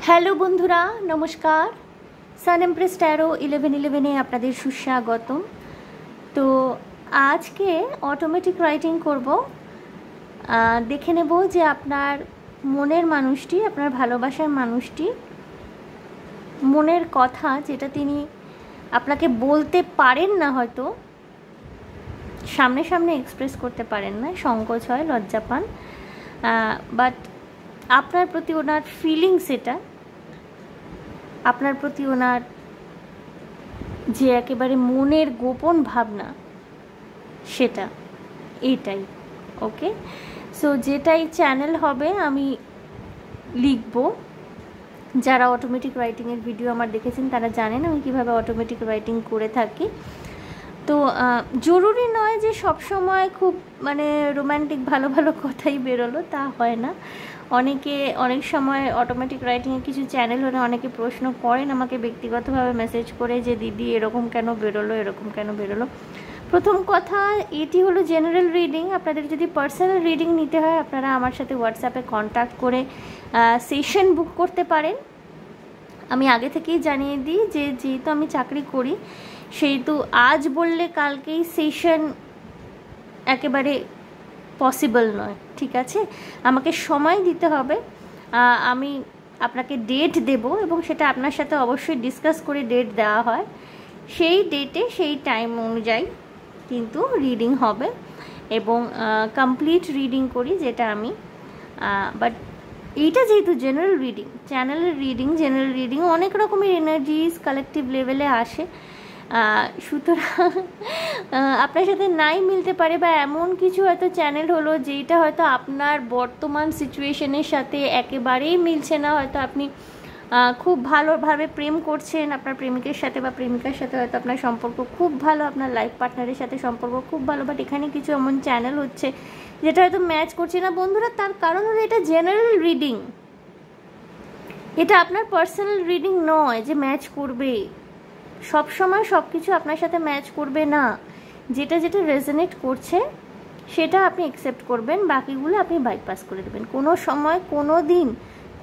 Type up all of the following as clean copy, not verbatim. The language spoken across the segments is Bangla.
হ্যালো বন্ধুরা, নমস্কার। সান এমপ্রেস ট্যারো 1111-এ আপনাদের সুস্বাগতম। তো আজকে অটোমেটিক রাইটিং করব। দেখে নেব যে আপনার মনের মানুষটি, আপনার ভালোবাসার মানুষটি মনের কথা যেটা তিনি আপনাকে বলতে পারেন না, হয়তো সামনে সামনে এক্সপ্রেস করতে পারেন না, সংকোচ হয়, লজ্জা পান, বাট আপনার প্রতি ওনার ফিলিংস, এটা আপনার প্রতি ওনার যে একেবারে মনের গোপন ভাবনা, সেটা এটাই। ওকে, সো যেটাই চ্যানেল হবে আমি লিখব। যারা অটোমেটিক রাইটিংয়ের ভিডিও আমার দেখেছেন তারা জানেন আমি কিভাবে অটোমেটিক রাইটিং করে থাকি। তো জরুরি নয় যে সব সময় খুব রোম্যান্টিক ভালো ভালো কথাই বেরোলো, তা হয় না। অনেক সময় অটোমেটিক রাইটিংয়ে কিছু চ্যানেল হলে অনেকে প্রশ্ন করেন আমাকে ব্যক্তিগতভাবে মেসেজ করে যে দিদি এরকম কেন বেরোলো, এরকম কেন বেরোলো। প্রথম কথা, এটি হলো জেনারেল রিডিং। আপনাদের যদি পার্সোনাল রিডিং নিতে হয় আপনারা আমার সাথে হোয়াটসঅ্যাপে কন্ট্যাক্ট করে সেশন বুক করতে পারেন। আমি আগে থেকেই জানিয়ে দিই যে যেহেতু আমি চাকরি করি সেহেতু আজ বললে কালকেই সেশন একেবারে পসিবল নয়, ঠিক আছে? আমাকে সময় দিতে হবে। আমি আপনাকে ডেট দেব এবং সেটা আপনার সাথে অবশ্যই ডিসকাস করে ডেট দেওয়া হয়। সেই ডেটে সেই টাইম অনুযায়ী কিন্তু রিডিং হবে এবং কমপ্লিট রিডিং করি, যেটা আমি বাট এইটা যেহেতু জেনারেল রিডিং, চ্যানেলের রিডিং, জেনারেল রিডিং অনেক রকমের এনার্জিস কালেকটিভ লেভেলে আসে। সুতরাং আপনার সাথে নাই মিলতে পারে, বা এমন কিছু হয়তো চ্যানেল হলো যেটা হয়তো আপনার বর্তমান সিচুয়েশনের সাথে একেবারেই মিলছে না। হয়তো আপনি খুব ভালোভাবে প্রেম করছেন, আপনার প্রেমিকের সাথে বা প্রেমিকার সাথে হয়তো আপনার সম্পর্ক খুব ভালো, আপনার লাইফ পার্টনারের সাথে সম্পর্ক খুব ভালো, বাট এখানে কিছু এমন চ্যানেল হচ্ছে যেটা হয়তো ম্যাচ করছে না। বন্ধুরা, তার কারণ হলো এটা জেনারেল রিডিং, এটা আপনার পার্সোনাল রিডিং নয় যে ম্যাচ করবে। সব সময় সব কিছু আপনার সাথে ম্যাচ করবে না। যেটা যেটা রেজোনেট করছে সেটা আপনি অ্যাকসেপ্ট করবেন, বাকিগুলো আপনি বাইপাস করে দেবেন। কোনো সময় কোনো দিন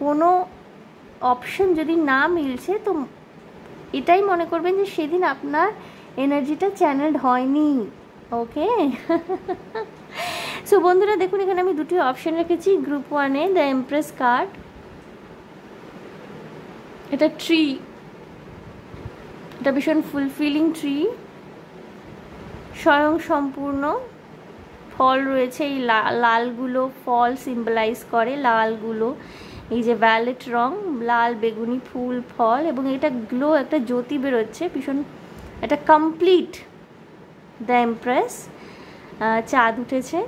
কোনো অপশন যদি না মিলছে তো এটাই মনে করবেন যে সেদিন আপনার এনার্জিটা চ্যানেলড হয়নি। ওকে, সো বন্ধুরা দেখুন, এখানে আমি দুটি অপশন রেখেছি। গ্রুপ 1-এ দ্য এমপ্রেস কার্ড, এটা ট্রি, এটা ভীষণ ফুলফিলিং ট্রি, স্বয়ং সম্পূর্ণ ফল রয়েছে। এই লালগুলো ফল সিম্বলাইজ করে, লালগুলো এই যে ভ্যালেট রং, লাল বেগুনি ফুল ফল, এবং এটা গ্লো, একটা জ্যোতি বেরোচ্ছে, ভীষণ এটা কমপ্লিট দ্য এমপ্রেস। চাঁদ উঠেছে।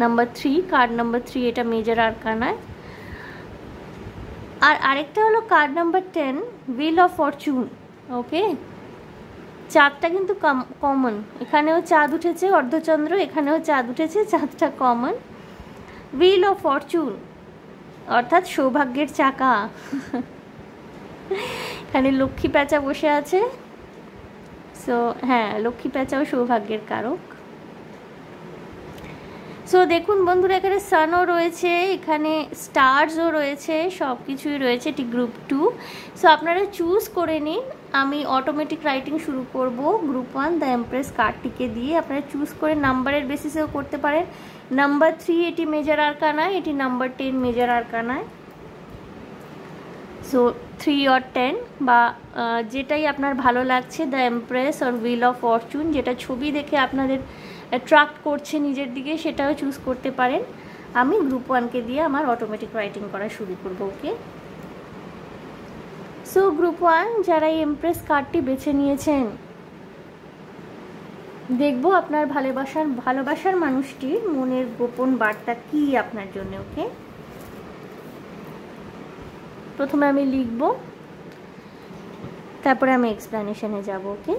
নাম্বার 3, কার্ড নাম্বার 3, এটা মেজর আরকানায়। আর আরেকটা হলো card number 10, wheel of fortune. Okay, চাঁদটা কিন্তু কমন, এখানেও চাঁদ উঠেছে অর্ধচন্দ্র, এখানেও চাঁদ উঠেছে, চাঁদটা কমন। হুইল অফ ফরচুন অর্থাৎ সৌভাগ্যের চাকা। এখানে লক্ষ্মী প্যাঁচা বসে আছে। সো হ্যাঁ, লক্ষ্মী প্যাঁচাও সৌভাগ্যের কারক। সো দেখুন বন্ধুরা, এখানে সানও রয়েছে, এখানে স্টারসও রয়েছে, সব কিছুই রয়েছে। এটি গ্রুপ 2। সো আপনারা চুজ করে নিন। আমি অটোমেটিক রাইটিং শুরু করব গ্রুপ 1 দ্য এমপ্রেস কার্ডটিকে দিয়ে। আপনারা চুজ করে নাম্বারের বেসিসেও করতে পারেন। নাম্বার 3 এটি মেজর আরকানায়, এটি নাম্বার 10 মেজর আরকানায়। সো 3 or 10 বা যেটাই আপনার ভালো লাগছে, the empress or wheel of Fortune, যেটা ছবি দেখে আপনাদের অ্যাট্রাক্ট করছে নিজের দিকে সেটাও চুজ করতে পারেন। আমি গ্রুপ 1-কে দিয়ে আমার অটোমেটিক রাইটিং করা শুরু করব। ওকে, সো গ্রুপ 1 যারা এই এমপ্রেস কার্ডটি বেছে নিয়েছেন, দেখব আপনার ভালোবাসার মানুষটির মনের গোপন বার্তা কি আপনার জন্য। ওকে, প্রথমে আমি লিখব, তারপরে আমি এক্সপ্লেনেশনে যাব। ওকে,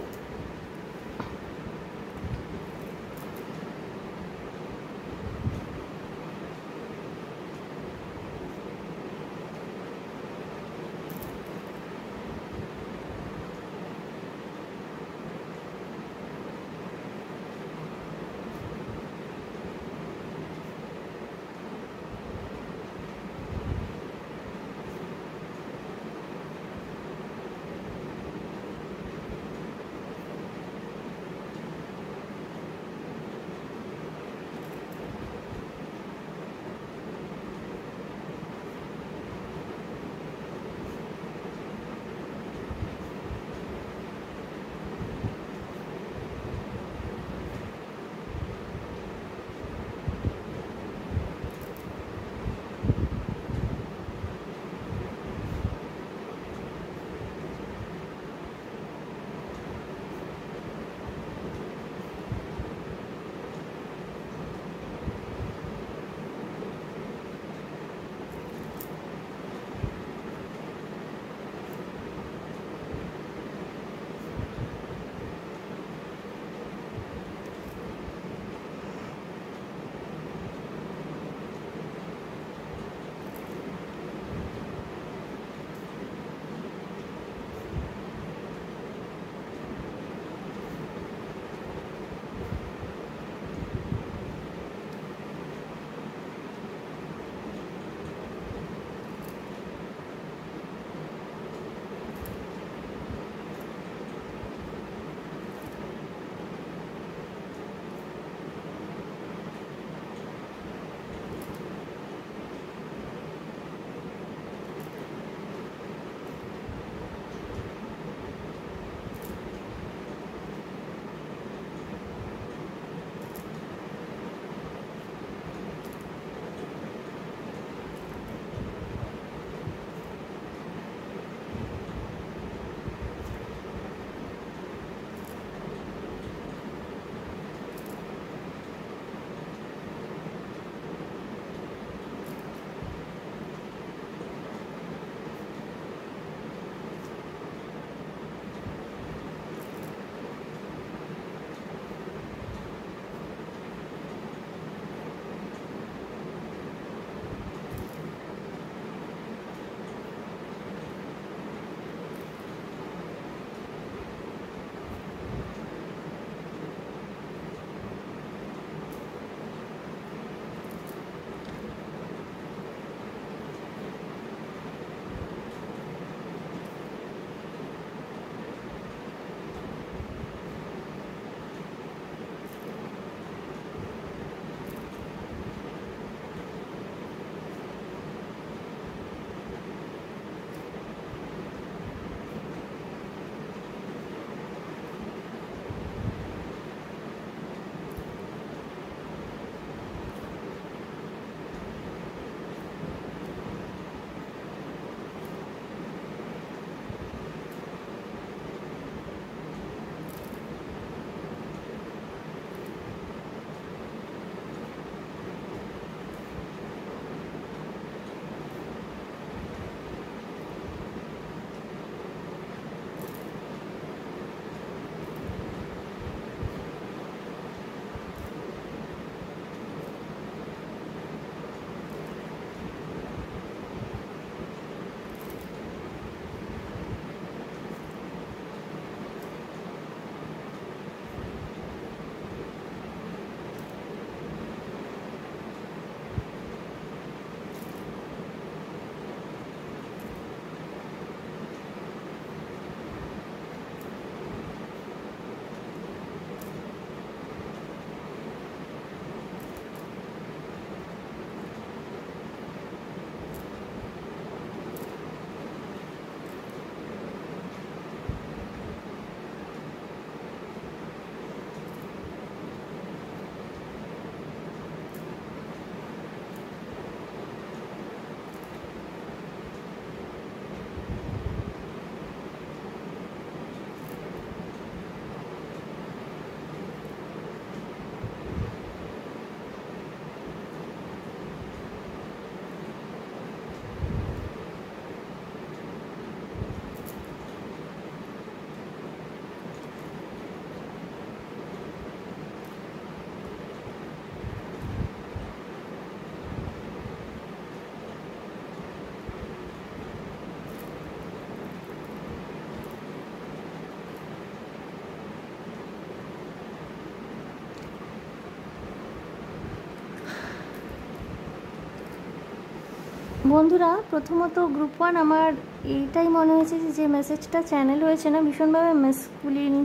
বন্ধুরা, প্রথমত গ্রুপ 1 আমার এইটাই মনে হয়েছে যে মেসেজটা চ্যানেল হয়েছে না ভীষণভাবে ম্যাসকুলিন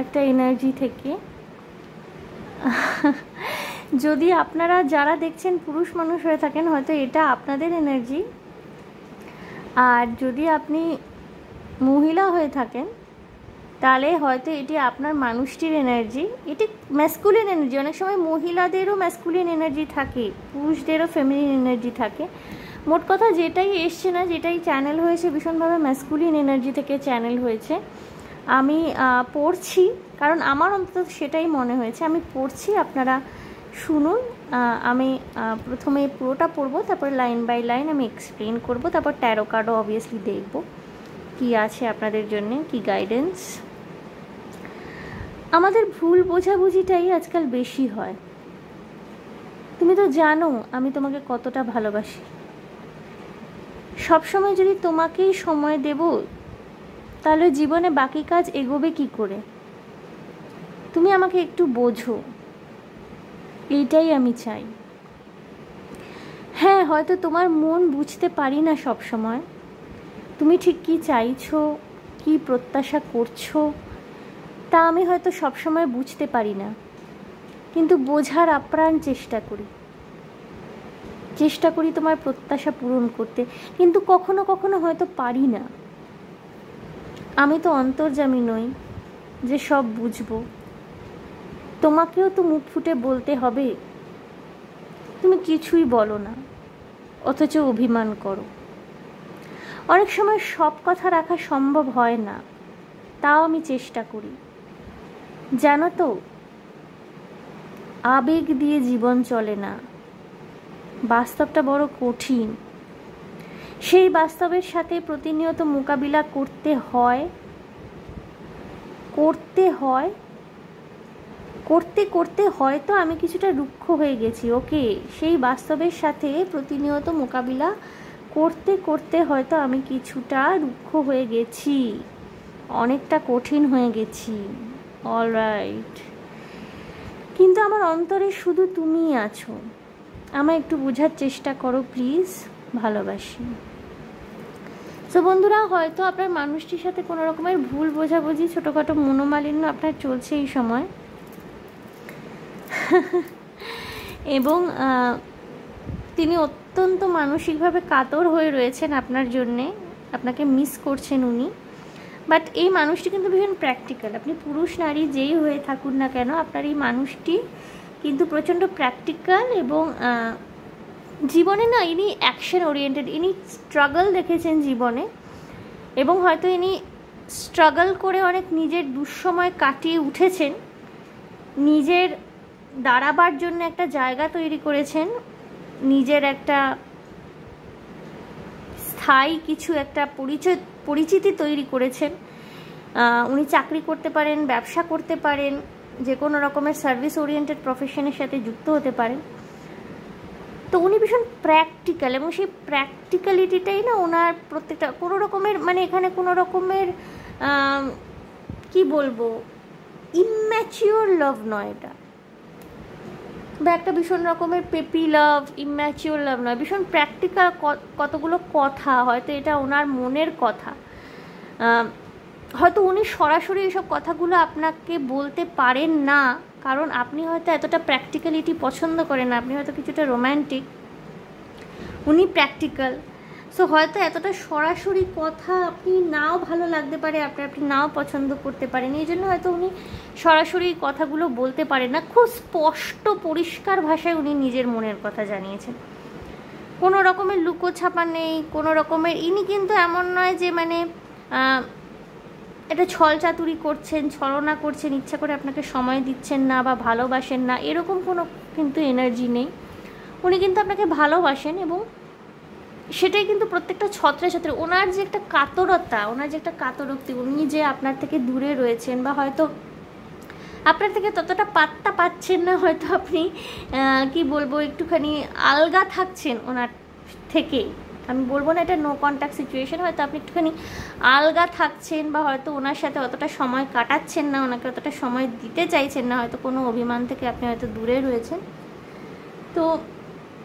একটা এনার্জি থেকে। যদি আপনারা যারা দেখছেন পুরুষ মানুষ হয়ে থাকেন হয়তো এটা আপনাদের এনার্জি, আর যদি আপনি মহিলা হয়ে থাকেন তাহলে হয়তো এটি আপনার মানুষটির এনার্জি। এটি ম্যাসকুলিন এনার্জি। অনেক সময় মহিলাদেরও ম্যাসকুলিন এনার্জি থাকে, পুরুষদেরও ফেমিনিন এনার্জি থাকে। মোট কথা যেটাই এসছে না, যেটাই চ্যানেল হয়েছে ভীষণভাবে ম্যাসকুলিন এনার্জি থেকে চ্যানেল হয়েছে। আমি পড়ছি, কারণ আমার অন্তত সেটাই মনে হয়েছে। আমি পড়ছি, আপনারা শুনুন। আমি প্রথমে পুরোটা পড়বো, তারপরে লাইন বাই লাইন আমি এক্সপ্লেন করব, তারপর ট্যারো কার্ডও অবভিয়াসলি দেখব কি আছে আপনাদের জন্য, কি গাইডেন্স। আমাদের ভুল বোঝাবুঝিটাই আজকাল বেশি হয়। তুমি তো জানো আমি তোমাকে কতটা ভালোবাসি। সবসময় যদি তোমাকেই সময় দেব তাহলে জীবনে বাকি কাজ এগোবে কি করে? তুমি আমাকে একটু বোঝো, এইটাই আমি চাই। হ্যাঁ, হয়তো তোমার মন বুঝতে পারি না সব সময়, তুমি ঠিক কী চাইছো, কি প্রত্যাশা করছো তা আমি হয়তো সবসময় বুঝতে পারি না, কিন্তু বোঝার আপ্রাণ চেষ্টা করি তোমার প্রত্যাশা পূরণ করতে, কিন্তু কখনো কখনো হয়তো পারি না। আমি তো অন্তর্যামী নই যে সব বুঝবো। তোমাকেও তো মুখ ফুটে বলতে হবে। তুমি কিছুই বলো না, অথচ অভিমান করো। অনেক সময় সব কথা রাখা সম্ভব হয় না, তাও আমি চেষ্টা করি। জানো তো, আবেগ দিয়ে জীবন চলে না, বাস্তবটা বড় কঠিন। সেই বাস্তবের সাথে প্রতিনিয়ত মোকাবিলা করতে হয়। করতে হয়তো আমি কিছুটা রুক্ষ হয়ে গেছি, ওকে। সেই বাস্তবের সাথে প্রতিনিয়ত মোকাবিলা করতে হয়তো আমি কিছুটা রুক্ষ হয়ে গেছি, অনেকটা কঠিন হয়ে গেছি, অলরাইট। কিন্তু আমার অন্তরে শুধু তুমিই আছো। আমায় একটু বোঝার চেষ্টা করো প্লিজ, ভালোবাসি। তো বন্ধুরা, হয়তো আপনার মানুষটির সাথে কোনো রকমের ভুল বোঝাবুঝি, ছোটোখাটো মনোমালিন্য আপনার চলছে এই সময়, এবং তিনি অত্যন্ত মানসিকভাবে কাতর হয়ে রয়েছেন আপনার জন্যে, আপনাকে মিস করছেন উনি। বাট এই মানুষটি কিন্তু ভীষণ প্র্যাকটিক্যাল। আপনি পুরুষ নারী যেই হয়ে থাকুন না কেন, আপনার এই মানুষটি কিন্তু প্রচণ্ড প্র্যাকটিক্যাল, এবং জীবনে না ইনি অ্যাকশন ওরিয়েন্টেড। ইনি স্ট্রাগল দেখেছেন জীবনে, এবং হয়তো ইনি স্ট্রাগল করে অনেক নিজের দুঃসময় কাটিয়ে উঠেছেন, নিজের দাঁড়াবার জন্য একটা জায়গা তৈরি করেছেন, নিজের একটা স্থায়ী কিছু একটা পরিচিতি তৈরি করেছেন। উনি চাকরি করতে পারেন, ব্যবসা করতে পারেন, যে কোনো রকমের সার্ভিস ওরিয়েন্টেড প্রফেশনের সাথে যুক্ত হতে পারেন। তো উনি ভীষণ প্র্যাকটিক্যাল, এবং সেই প্র্যাকটিক্যালিটিটাই না ওনার প্রত্যেকটা কোনো রকমের, মানে এখানে কোনো রকমের কি বলবো, ইম্যাচিওর লাভ নয় এটা, বা একটা ভীষণ রকমের পেপি লাভ, ইম্যাচিওর লাভ নয়, ভীষণ প্র্যাকটিক্যাল কতগুলো কথা। হয়তো এটা ওনার মনের কথা, হয়তো উনি সরাসরি এসব কথাগুলো আপনাকে বলতে পারেন না, কারণ আপনি হয়তো এতটা প্র্যাকটিক্যালিটি পছন্দ করেন না, আপনি হয়তো কিছুটা রোম্যান্টিক, উনি প্র্যাকটিক্যাল। সো হয়তো এতটা সরাসরি কথা আপনি নাও ভালো লাগতে পারে, আপনি নাও পছন্দ করতে পারেন, এই জন্য হয়তো উনি সরাসরি কথাগুলো বলতে পারেন না। খুব স্পষ্ট পরিষ্কার ভাষায় উনি নিজের মনের কথা জানিয়েছেন, কোনো রকমের লুকোছাপা নেই, কোনো রকমের। ইনি কিন্তু এমন নয় যে মানে এটা ছলচাতুরি করছেন, ছলনা করছেন, ইচ্ছা করে আপনাকে সময় দিচ্ছেন না বা ভালোবাসেন না, এরকম কোনো কিন্তু এনার্জি নেই। উনি কিন্তু আপনাকে ভালোবাসেন, এবং সেটাই কিন্তু প্রত্যেকটা ছত্রে ছত্রে ওনার যে একটা কাতরতা, ওনার যে একটা কাতরোক্তি, উনি যে আপনার থেকে দূরে রয়েছেন, বা হয়তো আপনার থেকে ততটা পাত্তা পাচ্ছেন না, হয়তো আপনি কি বলবো একটুখানি আলগা থাকছেন ওনার থেকে। আমি বলবো না এটা নো কন্ট্যাক্ট সিচুয়েশন, হয়তো আপনি একটুখানি আলগা থাকছেন, বা হয়তো ওনার সাথে অতটা সময় কাটাচ্ছেন না, ওনাকে অতটা সময় দিতে চাইছেন না, হয়তো কোনো অভিমান থেকে আপনি হয়তো দূরে রয়েছেন। তো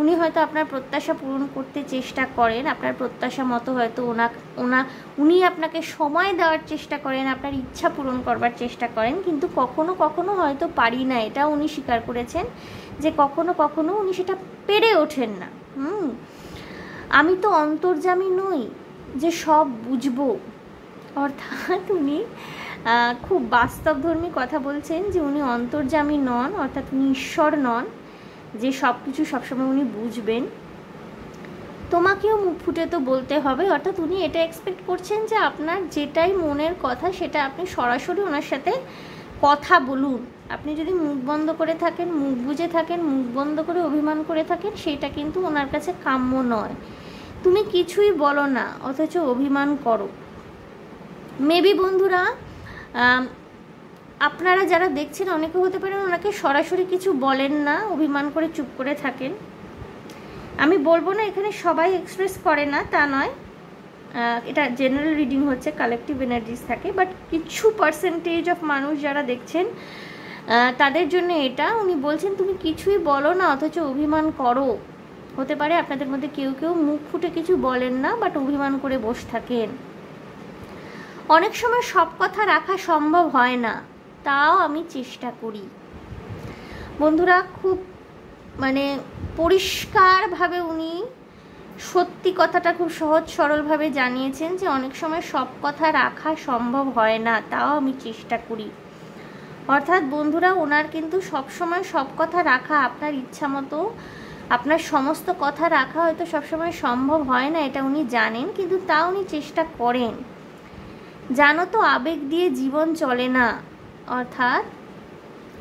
উনি হয়তো আপনার প্রত্যাশা পূরণ করতে চেষ্টা করেন, আপনার প্রত্যাশা মতো হয়তো উনি আপনাকে সময় দেওয়ার চেষ্টা করেন, আপনার ইচ্ছা পূরণ করবার চেষ্টা করেন, কিন্তু কখনো কখনো হয়তো পারি না, এটা উনি স্বীকার করেছেন যে কখনো কখনো উনি সেটা পেরে ওঠেন না। আমি তো অন্তর্যামী নই যে সব বুঝবো, অর্থাৎ উনি খুব বাস্তবধর্মী কথা বলছেন যে উনি অন্তর্যামী নন, অর্থাৎ উনি ঈশ্বর নন যে সব কিছু সবসময় উনি বুঝবেন। তোমাকেও মুখ ফুটে তো বলতে হবে, অর্থাৎ উনি এটা এক্সপেক্ট করছেন যে আপনার যেটাই মনের কথা সেটা আপনি সরাসরি ওনার সাথে কথা বলুন। আপনি যদি মুখ বন্ধ করে থাকেন, মুখ বুজে থাকেন, মুখ বন্ধ করে অভিমান করে থাকেন, সেটা কিন্তু ওনার কাছে কাম্য নয়। তুমি কিছুই বলো না অথচ অভিমান করো। মেবি বন্ধুরা, আপনারা যারা দেখছেন অনেকে হতে পারেন ওনাকে সরাসরি কিছু বলেন না, অভিমান করে চুপ করে থাকেন। আমি বলবো না এখানে সবাই এক্সপ্রেস করে না, তা নয়, এটা জেনারেল রিডিং হচ্ছে, কালেকটিভ এনার্জিস থাকে, বাট কিছু পার্সেন্টেজ অফ মানুষ যারা দেখছেন তাদের জন্য এটা উনি বলছেন তুমি কিছুই বলো না অথচ অভিমান করো। হতে পারে আপনাদের মধ্যে কেউ কেউ মুখ ফুটে কিছু বলেন না, বাট অভিমান করে বসে থাকেন। অনেক সময় সব কথা রাখা সম্ভব হয় না, তাও আমি চেষ্টা করি। বন্ধুরা, খুব পরিষ্কারভাবে উনি সত্যি কথাটা খুব সহজ সরলভাবে জানিয়েছেন যে অনেক সময় সব কথা রাখা সম্ভব হয় না, তাও আমি চেষ্টা করি। অর্থাৎ বন্ধুরা, ওনার কিন্তু সবসময় সব কথা রাখা, আপনার ইচ্ছা মতো আপনার সমস্ত কথা রাখা হয়তো সবসময় সম্ভব হয় না, এটা উনি জানেন, কিন্তু তাও উনি চেষ্টা করেন। জানো তো আবেগ দিয়ে জীবন চলে না, অর্থাৎ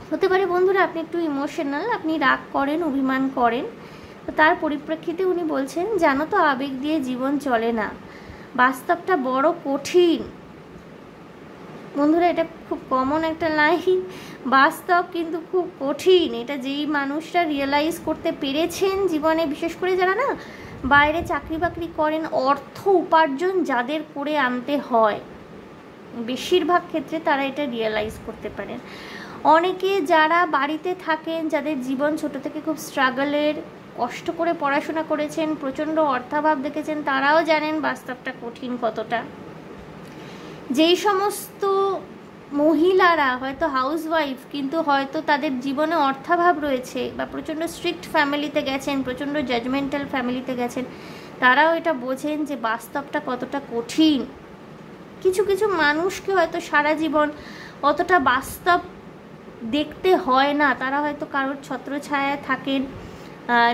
হতে পারে বন্ধুরা আপনি একটু ইমোশনাল, আপনি রাগ করেন, অভিমান করেন, তো তার পরিপ্রেক্ষিতে উনি বলছেন জানো তো আবেগ দিয়ে জীবন চলে না, বাস্তবটা বড় কঠিন। বন্ধুরা, এটা খুব কমন একটা লাইন, বাস্তব কিন্তু খুব কঠিন। এটা যেই মানুষরা রিয়েলাইজ করতে পেরেছেন জীবনে, বিশেষ করে যারা না বাইরে চাকরি বাকরি করেন, অর্থ উপার্জন যাদের করে আনতে হয়, বেশিরভাগ ক্ষেত্রে তারা এটা রিয়েলাইজ করতে পারেন। অনেকে যারা বাড়িতে থাকেন, যাদের জীবন ছোট থেকে খুব স্ট্রাগলের, কষ্ট করে পড়াশোনা করেছেন, প্রচণ্ড অর্থাভাব দেখেছেন, তারাও জানেন বাস্তবটা কঠিন কতটা। যেই সমস্ত মহিলারা হয়তো হাউসওয়াইফ কিন্তু হয়তো তাদের জীবনে অর্থাভাব রয়েছে বা প্রচণ্ড স্ট্রিক্ট ফ্যামিলিতে গেছেন, প্রচণ্ড জাজমেন্টাল ফ্যামিলিতে গেছেন, তারাও এটা বোঝেন যে বাস্তবটা কতটা কঠিন। কিছু কিছু মানুষকে হয়তো সারা জীবন অতটা বাস্তব দেখতে হয় না, তারা হয়তো কারোর ছত্রছায়ায় থাকেন,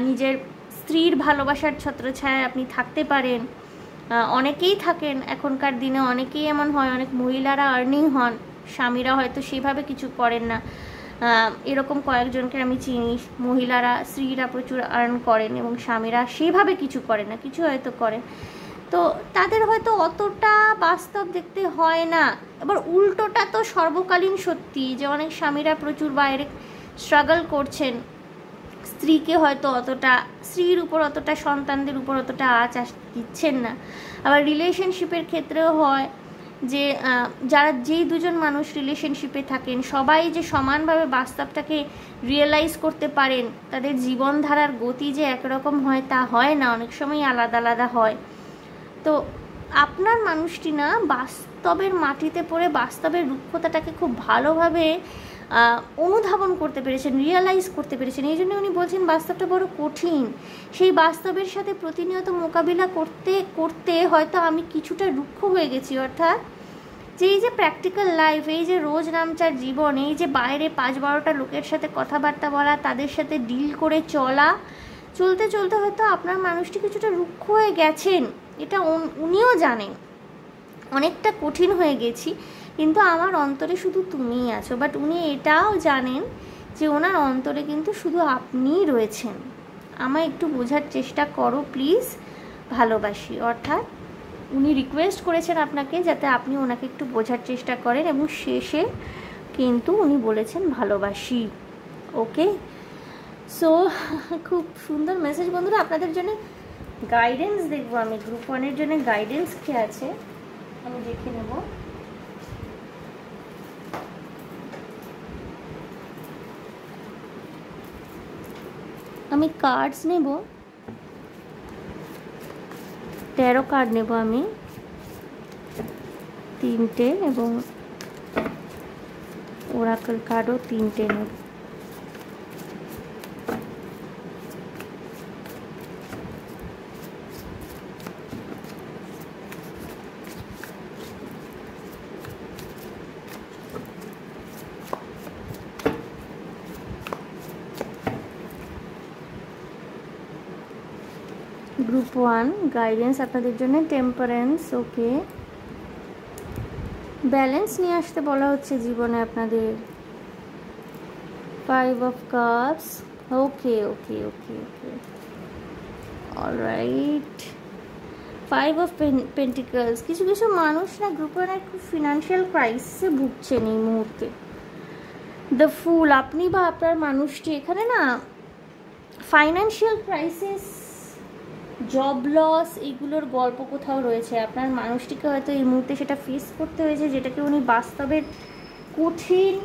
নিজের স্ত্রীর ভালোবাসার ছত্রছায়ায় আপনি থাকতে পারেন, অনেকেই থাকেন এখনকার দিনে, অনেকেই এমন হয়, অনেক মহিলারা আর্নিং হন, স্বামীরা হয়তো সেভাবে কিছু করেন না। এরকম কয়েকজনকে আমি চিনি, মহিলারা, স্ত্রীরা প্রচুর আর্ন করেন এবং স্বামীরা সেভাবে কিছু করে না, কিছু হয়তো করেন, তো তাদের হয়তো অতটা বাস্তব দেখতে হয় না। এবার উল্টোটা তো সর্বকালীন সত্যি যে অনেক স্বামীরা প্রচুর বাইরে স্ট্রাগল করছেন, স্ত্রীকে হয়তো অতটা, স্ত্রীর উপর অতটা, সন্তানদের উপর অতটা আঁচ দিচ্ছেন না। আবার রিলেশনশিপের ক্ষেত্রেও হয় যে যারা যেই দুজন মানুষ রিলেশনশিপে থাকেন সবাই যে সমানভাবে বাস্তবটাকে রিয়েলাইজ করতে পারেন, তাদের জীবনধারার গতি যে একরকম হয় তা হয় না, অনেক সময় আলাদা আলাদা হয়। তো আপনার মানুষটি না বাস্তবের মাটিতে পড়ে বাস্তবের রুক্ষতাটাকে খুব ভালোভাবে অনুধাবন করতে পেরেছেন, রিয়েলাইজ করতে পেরেছেন। এই জন্য উনি বলছেন বাস্তবটা বড় কঠিন। সেই বাস্তবের সাথে প্রতিনিয়ত মোকাবিলা করতে করতে হয়তো আমি কিছুটা রুক্ষ হয়ে গেছি, অর্থাৎ যে এই যে প্র্যাকটিক্যাল লাইফ, এই যে রোজ নামচার জীবন, এই যে বাইরে 5-12টা লোকের সাথে কথাবার্তা বলা, তাদের সাথে ডিল করে চলা, চলতে চলতে হয়তো আপনার মানুষটি কিছুটা রুক্ষ হয়ে গেছেন, এটা উনিও জানেন, অনেকটা কঠিন হয়ে গেছি, কিন্তু আমার অন্তরে শুধু তুমিই আছো। বাট উনি এটাও জানেন যে ওনার অন্তরে কিন্তু শুধু আপনিই রয়েছেন, আমায় একটু বোঝার চেষ্টা করো প্লিজ, ভালোবাসি। অর্থাৎ উনি রিকোয়েস্ট করেছেন আপনাকে যাতে আপনি ওনাকে একটু বোঝার চেষ্টা করেন, এবং শেষে কিন্তু উনি বলেছেন ভালোবাসি। ওকে, সো খুব সুন্দর মেসেজ বন্ধুরা। আপনাদের জন্য গাইডেন্স দেখবো আমি, গ্রুপ 1-এর জন্য গাইডেন্স কি আছে আমি দেখে নেব। আমি কার্ডস নেব, 13 কার্ড নেব আমি, 3টে, এবং ওরাকল কার্ডও 3টে নেব। গ্রুপ 1 গাইডেন্স আপনাদের জন্য, টেম্পারেন্স, ওকে। ব্যালেন্স নিয়ে আসতে বলা হচ্ছে জীবনে আপনাদের। 5 of cups, okay okay okay okay, alright. 5 of pentacles, কিছু কিছু মানুষ না গ্রুপ 1 খুব ফিনান্সিয়াল ক্রাইসিসে ভুগছেন এই মুহূর্তে। দ্য ফুল, আপনি বা আপনার মানুষটি এখানে না ফাইন্যান্সিয়াল ক্রাইসিস, জব লস, এইগুলোর গল্প কোথাও রয়েছে। আপনার মানুষটিকে হয়তো এই মুহূর্তে সেটা ফেস করতে হয়েছে, যেটাকে উনি বাস্তবের কঠিন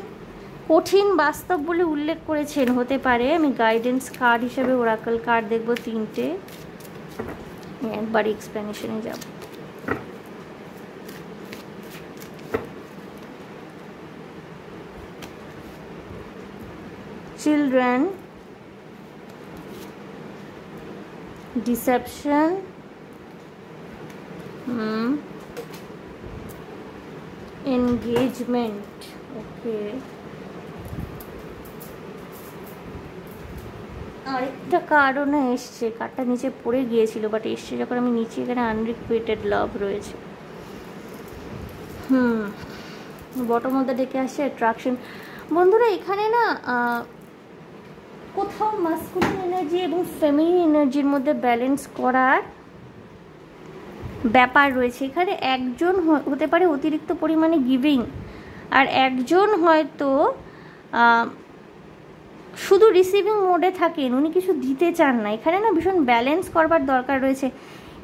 কঠিন বাস্তব বলে উল্লেখ করেছেন, হতে পারে। আমি গাইডেন্স কার্ড হিসেবে ওরাকল কার্ড দেখব 3টে, একবার এক্সপ্লেনেশনে যাব। চিলড্রেন, ডিসেপশন, এনগেজমেন্ট, ওকে। আরেকটা কার্ডও না এসছে, কার্ডটা নিচে পড়ে গিয়েছিল, বাট এসছে যখন আমি নিচে, এখানে আনরিকুয়েটেড লাভ রয়েছে। বটম মধ্যে ডেকে আসছে অ্যাট্রাকশন। বন্ধুরা এখানে না কোথাও মাস্কুলিন এনার্জি এবং ফেমিনিন এনার্জির মধ্যে ব্যালেন্স করার ব্যাপার রয়েছে। এখানে একজন হতে পারে অতিরিক্ত পরিমাণে গিভিং, আর একজন হয়তো শুধু রিসিভিং মোডে থাকেন, উনি কিছু দিতে চান না। এখানে না ভীষণ ব্যালেন্স করবার দরকার রয়েছে।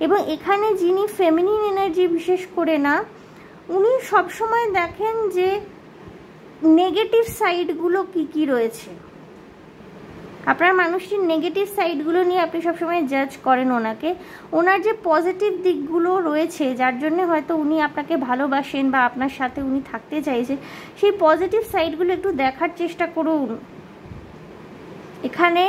এবং এখানে যিনি ফেমিনিন এনার্জি বিশেষ করে না, উনি সবসময় দেখেন যে নেগেটিভ সাইডগুলো কী কী রয়েছে। আপনার মানুষটির নেগেটিভ সাইডগুলো নিয়ে আপনি সবসময় জাজ করেন ওনাকে। ওনার যে পজিটিভ দিকগুলো রয়েছে, যার জন্য হয়তো উনি আপনাকে ভালোবাসেন বা আপনার সাথে উনি থাকতে চাইছেন, সেই পজিটিভ সাইডগুলো একটু দেখার চেষ্টা করুন। এখানে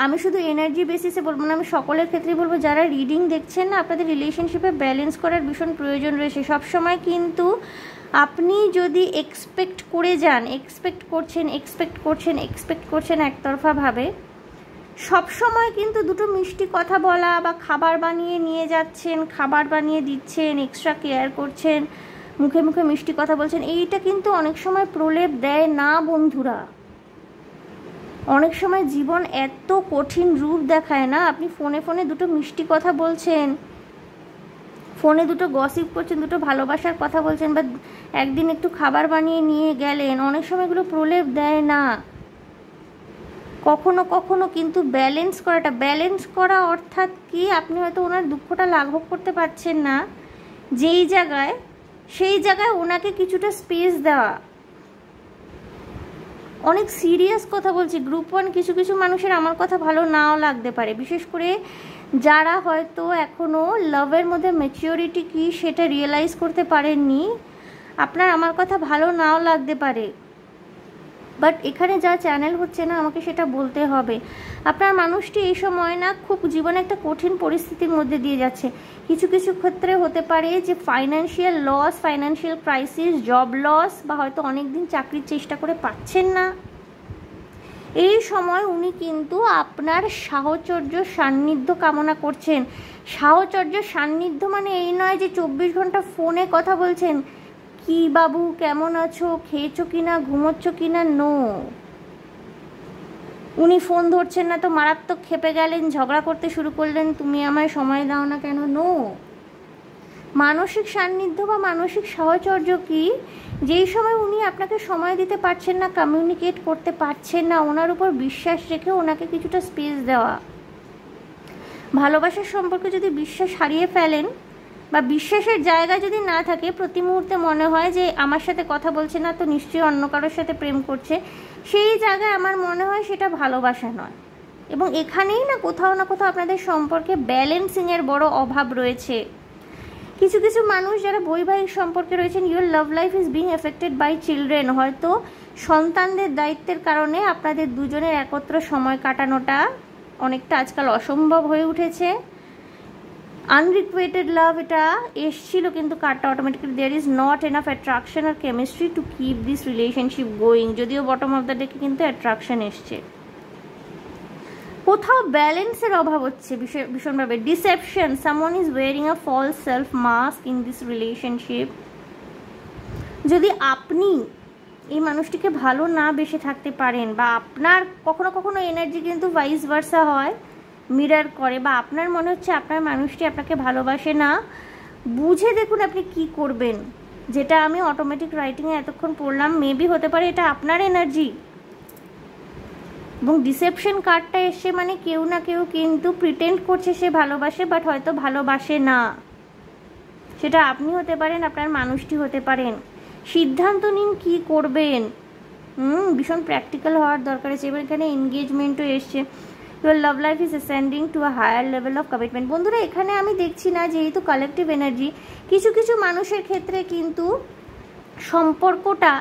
আমি শুধু এনার্জি বেসিসে বলবো না, আমি সকলের ক্ষেত্রেই বলবো, যারা রিডিং দেখছেন না, আপনাদের রিলেশনশিপে ব্যালেন্স করার ভীষণ প্রয়োজন রয়েছে। সবসময় কিন্তু আপনি যদি এক্সপেক্ট করে যান, এক্সপেক্ট করছেন একতরফাভাবে, সবসময় কিন্তু দুটো মিষ্টি কথা বলা বা খাবার বানিয়ে নিয়ে যাচ্ছেন, খাবার বানিয়ে দিচ্ছেন, এক্সট্রা কেয়ার করছেন, মুখে মুখে মিষ্টি কথা বলছেন, এইটা কিন্তু অনেক সময় প্রলেপ দেয় না বন্ধুরা। অনেক সময় জীবন এত কঠিন রূপ দেখায় না, আপনি ফোনে ফোনে দুটো মিষ্টি কথা বলছেন, ফোনে দুটো গসিপ করছেন, দুটো ভালোবাসার কথা বলছেন, বা একদিন একটু খাবার বানিয়ে নিয়ে গেলেন, অনেক সময় এগুলো প্রলেপ দেয় না। কখনো কখনো কিন্তু ব্যালেন্স করা অর্থাৎ কি, আপনি হয়তো ওনার দুঃখটা লাঘব করতে পারছেন না, সেই জায়গায় ওনাকে কিছুটা স্পেস দেওয়া। অনেক সিরিয়াস কথা বলছি, গ্রুপ 1 কিছু কিছু মানুষের আমার কথা ভালো নাও লাগতে পারে, বিশেষ করে যারা হয়তো এখনও লাভের মধ্যে ম্যাচিওরিটি কি সেটা রিয়েলাইজ করতে পারেননি। আপনার আমার কথা ভালো নাও লাগতে পারে, বাট এখানে যা চ্যানেল হচ্ছে না, আমাকে সেটা বলতে হবে। আপনার মানুষটি এই সময় না খুব জীবনে একটা কঠিন পরিস্থিতির মধ্যে দিয়ে যাচ্ছে। কিছু কিছু ক্ষেত্রে হতে পারে যে financial loss, financial crisis, job loss, বা হয়তো অনেক দিন চাকরির চেষ্টা করে পাচ্ছেন না। এই সময় উনি কিন্তু আপনার সাহচর্য সান্নিধ্য কামনা করছেন। সাহচর্য সান্নিধ্য মানে এই নয় যে 24 ঘন্টা ফোনে কথা বলছেন, কি বাবু কেমন আছো, খেয়েছো কিনা, ঘুমোচ্ছ কিনা, নো। উনি ফোন ধরছেন না তো মারাত্মক ক্ষেপে গেলেন, ঝগড়া করতে শুরু করলেন, তুমি আমায় সময় দাও না কেন, নো। মানসিক সান্নিধ্য বা মানসিক সাহচর্য কি, যেই সময় উনি আপনাকে সময় দিতে পারছেন না, কমিউনিকেট করতে পারছেন না, ওনার উপর বিশ্বাস রেখে ওনাকে কিছুটা স্পেস দেওয়া। ভালোবাসার সম্পর্কে যদি বিশ্বাস হারিয়ে ফেলেন বা বিশ্বাসের জায়গা যদি না থাকে, প্রতি মুহূর্তে মনে হয় যে আমার সাথে কথা বলছে না তো নিশ্চয়ই অন্য কারোর সাথে প্রেম করছে, সেই জায়গায় আমার মনে হয় সেটা ভালোবাসা নয়। এবং এখানেই না কোথাও আপনাদের সম্পর্কে ব্যালেন্সিংয়ের বড় অভাব রয়েছে। কিছু কিছু মানুষ যারা বৈবাহিক সম্পর্কে রয়েছেন, your love life is being affected by children. হয়তো সন্তানদের দায়িত্বের কারণে আপনাদের দুজনের একত্র সময় কাটানোটা অনেকটা আজকাল অসম্ভব হয়ে উঠেছে। আনরিকুয়েটেড লাভ এটা এসছিল, কিন্তু কার্ডটা automatically there is not enough attraction আর chemistry to keep this relationship going. যদিও বটম অফ দ্য ডেকে কিন্তু অ্যাট্রাকশন এসছে, কোথাও ব্যালেন্সের অভাব হচ্ছে ভীষণভাবে। Deception, someone is wearing a false self mask in this relationship. যদি আপনি এই মানুষটিকে ভালো না বেসে থাকতে পারেন, বা আপনার কখনো কখনো এনার্জি কিন্তু ভাইস ভার্সা হয়, মিরার করে, বা আপনার মনে হচ্ছে আপনার মানুষটি আপনাকে ভালোবাসে না, বুঝে দেখুন আপনি কি করবেন। যেটা আমি অটোমেটিক রাইটিংয়ে এতক্ষণ পড়লাম, মেবি হতে পারে এটা আপনার এনার্জি। এবং ডিসেপশন কার্ডটা এসে মানে কেউ না কেউ কিন্তু প্রিটেন্ড করছে সে ভালোবাসে, বাট হয়তো ভালোবাসে না। সেটা আপনি হতে পারেন, আপনার মানুষটি হতে পারেন। সিদ্ধান্ত নিন কি করবেন। ভীষণ প্র্যাকটিক্যাল হওয়ার দরকার আছে। এবার এখানে এনগেজমেন্টও এসছে। Your love life is ascending to a higher level of commitment. বন্ধুরা, এখানে আমি দেখছি না, যেহেতু কালেকটিভ এনার্জি, কিছু কিছু মানুষের ক্ষেত্রে কিন্তু সম্পর্কটা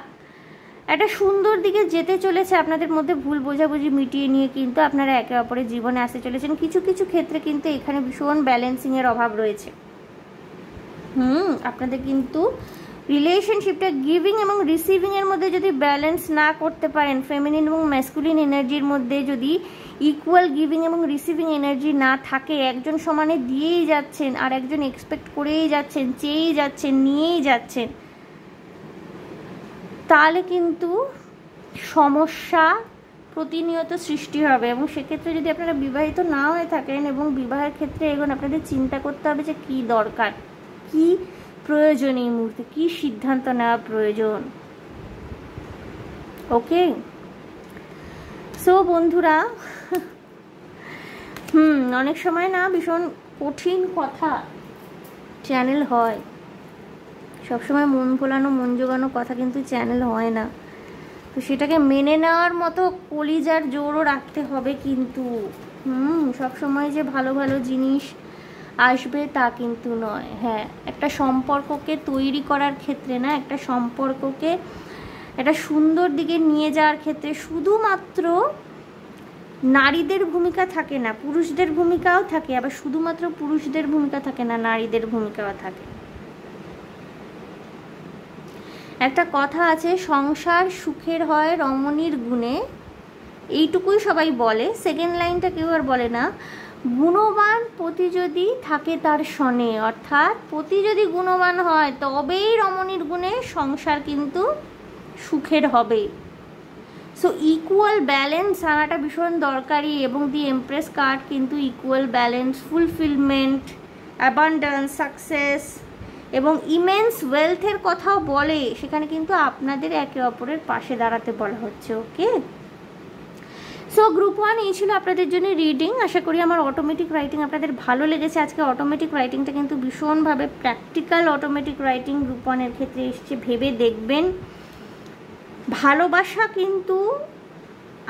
একটা সুন্দর দিকে যেতে চলেছে। আপনাদের মধ্যে ভুল বোঝাবুঝি মিটিয়ে নিয়ে কিন্তু আপনারা একে অপরের জীবনে আসতে চলেছেন। কিছু কিছু ক্ষেত্রে কিন্তু এখানে ভীষণ ব্যালেন্সিংয়ের অভাব রয়েছে। আপনাদের কিন্তু রিলেশনশিপটা গিভিং এবং রিসিভিংয়ের মধ্যে যদি ব্যালেন্স না করতে পারেন, ফেমিনিন এবং ম্যাসকুলিন এনার্জির মধ্যে যদি ইকুয়াল গিভিং এবং রিসিভিং এনার্জি না থাকে, একজন সমানে দিয়েই যাচ্ছেন আর একজন এক্সপেক্ট করেই যাচ্ছেন, চেয়েই যাচ্ছেন, নিয়েই যাচ্ছেন, তাহলে কিন্তু সমস্যা প্রতিনিয়ত সৃষ্টি হবে। এবং সেক্ষেত্রে যদি আপনারা বিবাহিত না হয়ে থাকেন এবং বিবাহের ক্ষেত্রে এগোন, আপনাদের চিন্তা করতে হবে যে কী দরকার, কি প্রয়োজন, এই মুহূর্তে কি সিদ্ধান্ত নেওয়া প্রয়োজন। ওকে, সো বন্ধুরা, অনেক সময় না ভীষণ কঠিন কথা চ্যানেল হয়, সবসময় মন ভোলানো মন জোগানো কথা কিন্তু চ্যানেল হয় না। তো সেটাকে মেনে নেওয়ার মতো কলিজার জোরও রাখতে হবে কিন্তু। সবসময় যে ভালো ভালো জিনিস আসবে তা কিন্তু নয়। হ্যাঁ, একটা সম্পর্ককে তৈরি করার ক্ষেত্রে না, একটা সম্পর্ককে একটা সুন্দর দিকে নিয়ে যাওয়ার ক্ষেত্রে শুধুমাত্র নারীদের ভূমিকা থাকে না, পুরুষদের ভূমিকাও থাকে। আবার শুধুমাত্র পুরুষদের ভূমিকা থাকে না, নারীদের ভূমিকাও থাকে। একটা কথা আছে, সংসার সুখের হয় রমণীর গুণে, এইটুকুই সবাই বলে। সেকেন্ড লাইনটা কেউ আর বলে না। গুণবান পতি যদি থাকে তার শনে, অর্থাৎ পতি যদি গুণবান হয় তবেই রমণীর গুণে সংসার কিন্তু সুখের হবে। সো ইকুয়াল ব্যালেন্স আনাটা ভীষণ দরকারি। এবং দি এমপ্রেস কার্ড কিন্তু equal balance, fulfilment, abundance, success এবং ইমেন্স ওয়েলথের কথাও বলে। সেখানে কিন্তু আপনাদের একে অপরের পাশে দাঁড়াতে বলা হচ্ছে। ওকে, সো গ্রুপ 1 এই ছিল আপনাদের জন্য রিডিং। আশা করি আমার অটোমেটিক রাইটিং আপনাদের ভালো লেগেছে। আজকে অটোমেটিক রাইটিংটা কিন্তু ভীষণভাবে প্র্যাকটিক্যাল অটোমেটিক রাইটিং গ্রুপ 1 এর ক্ষেত্রে এসছে, ভেবে দেখবেন। ভালোবাসা কিন্তু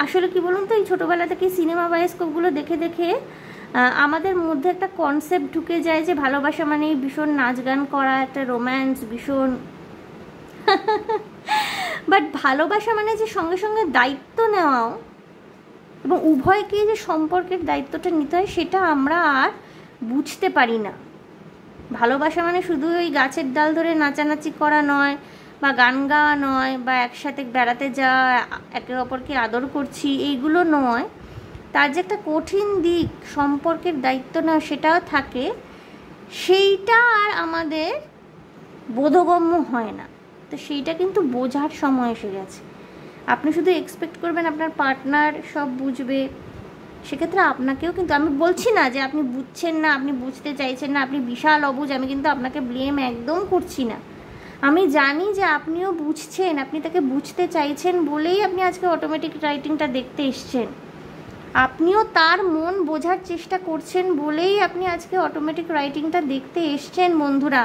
আসলে কি বলুন তো, এই ছোটোবেলা থেকে সিনেমা বায়োস্কোপগুলো দেখে দেখে আমাদের মধ্যে একটা কনসেপ্ট ঢুকে যায় যে ভালোবাসা মানে ভীষণ নাচ গান করা, একটা রোম্যান্স, ভীষণ বাট ভালোবাসা মানে যে সঙ্গে সঙ্গে দায়িত্ব নেওয়াও এবং উভয়কে যে সম্পর্কের দায়িত্বটা নিতে হয়, সেটা আমরা আর বুঝতে পারি না। ভালোবাসা মানে শুধু ওই গাছের ডাল ধরে নাচানাচি করা নয়, বা গান গাওয়া নয়, বা একসাথে বেড়াতে যাওয়া, একে অপরকে আদর করছি, এইগুলো নয়। তার যে একটা কঠিন দিক, সম্পর্কের দায়িত্ব নেওয়া, সেটাও থাকে। সেইটা আর আমাদের বোধগম্য হয় না। তো সেইটা কিন্তু বোঝার সময় এসে গেছে। আপনি শুধু এক্সপেক্ট করবেন আপনার পার্টনার সব বুঝবে, সেক্ষেত্রে আপনাকেও কিন্তু, আমি বলছি না যে আপনি বুঝছেন না, আপনি বুঝতে চাইছেন না, আপনি বিশাল অবুঝ, আমি কিন্তু আপনাকে ব্লেম একদম করছি না। আমি জানি যে আপনিও বুঝছেন, আপনি তাকে বুঝতে চাইছেন বলেই আপনি আজকে অটোমেটিক রাইটিংটা দেখতে এসছেন। আপনিও তার মন বোঝার চেষ্টা করছেন বলেই আপনি আজকে অটোমেটিক রাইটিংটা দেখতে এসছেন বন্ধুরা।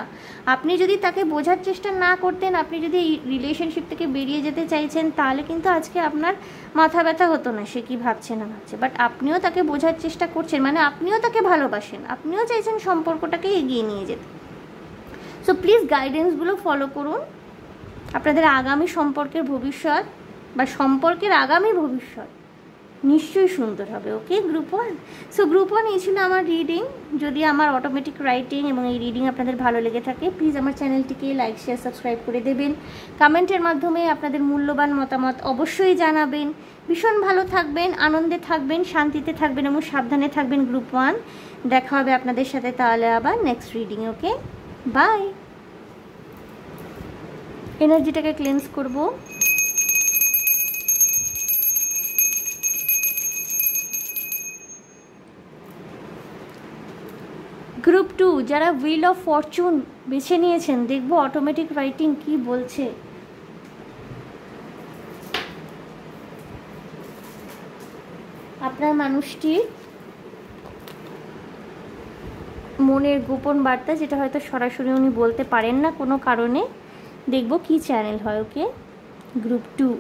আপনি যদি তাকে বোঝার চেষ্টা না করতেন, আপনি যদি এই রিলেশনশিপ থেকে বেরিয়ে যেতে চাইছেন, তাহলে কিন্তু আজকে আপনার মাথা ব্যথা হতো না সে কী ভাবছে না ভাবছে। বাট আপনিও তাকে বোঝার চেষ্টা করছেন, মানে আপনিও তাকে ভালোবাসেন, আপনিও চাইছেন সম্পর্কটাকে এগিয়ে নিয়ে যেতে। সো প্লিজ গাইডেন্সগুলো ফলো করুন। আপনাদের আগামী সম্পর্কের ভবিষ্যৎ বা সম্পর্কের আগামী ভবিষ্যৎ নিশ্চয়ই সুন্দর হবে। ওকে গ্রুপ 1। সো গ্রুপ 1 এই ছিল আমার রিডিং। যদি আমার অটোমেটিক রাইটিং এবং এই রিডিং আপনাদের ভালো লেগে থাকে, প্লিজ আমার চ্যানেলটিকে লাইক শেয়ার সাবস্ক্রাইব করে দেবেন। কমেন্টের মাধ্যমে আপনাদের মূল্যবান মতামত অবশ্যই জানাবেন। ভীষণ ভালো থাকবেন, আনন্দে থাকবেন, শান্তিতে থাকবেন এবং সাবধানে থাকবেন গ্রুপ 1। দেখা হবে আপনাদের সাথে তাহলে আবার নেক্সট রিডিং। Okay bye. এনার্জিটাকে ক্লেন্স করব। গ্রুপ 2 যারা হুইল অফ ফরচুন বেছে নিয়েছেন, দেখবো অটোমেটিক রাইটিং কি বলছে। আপনার মানুষটির মনের গোপন বার্তা, যেটা হয়তো সরাসরি উনি বলতে পারেন না কোনো কারণে, দেখবো কি চ্যানেল হয়। Okay group 2।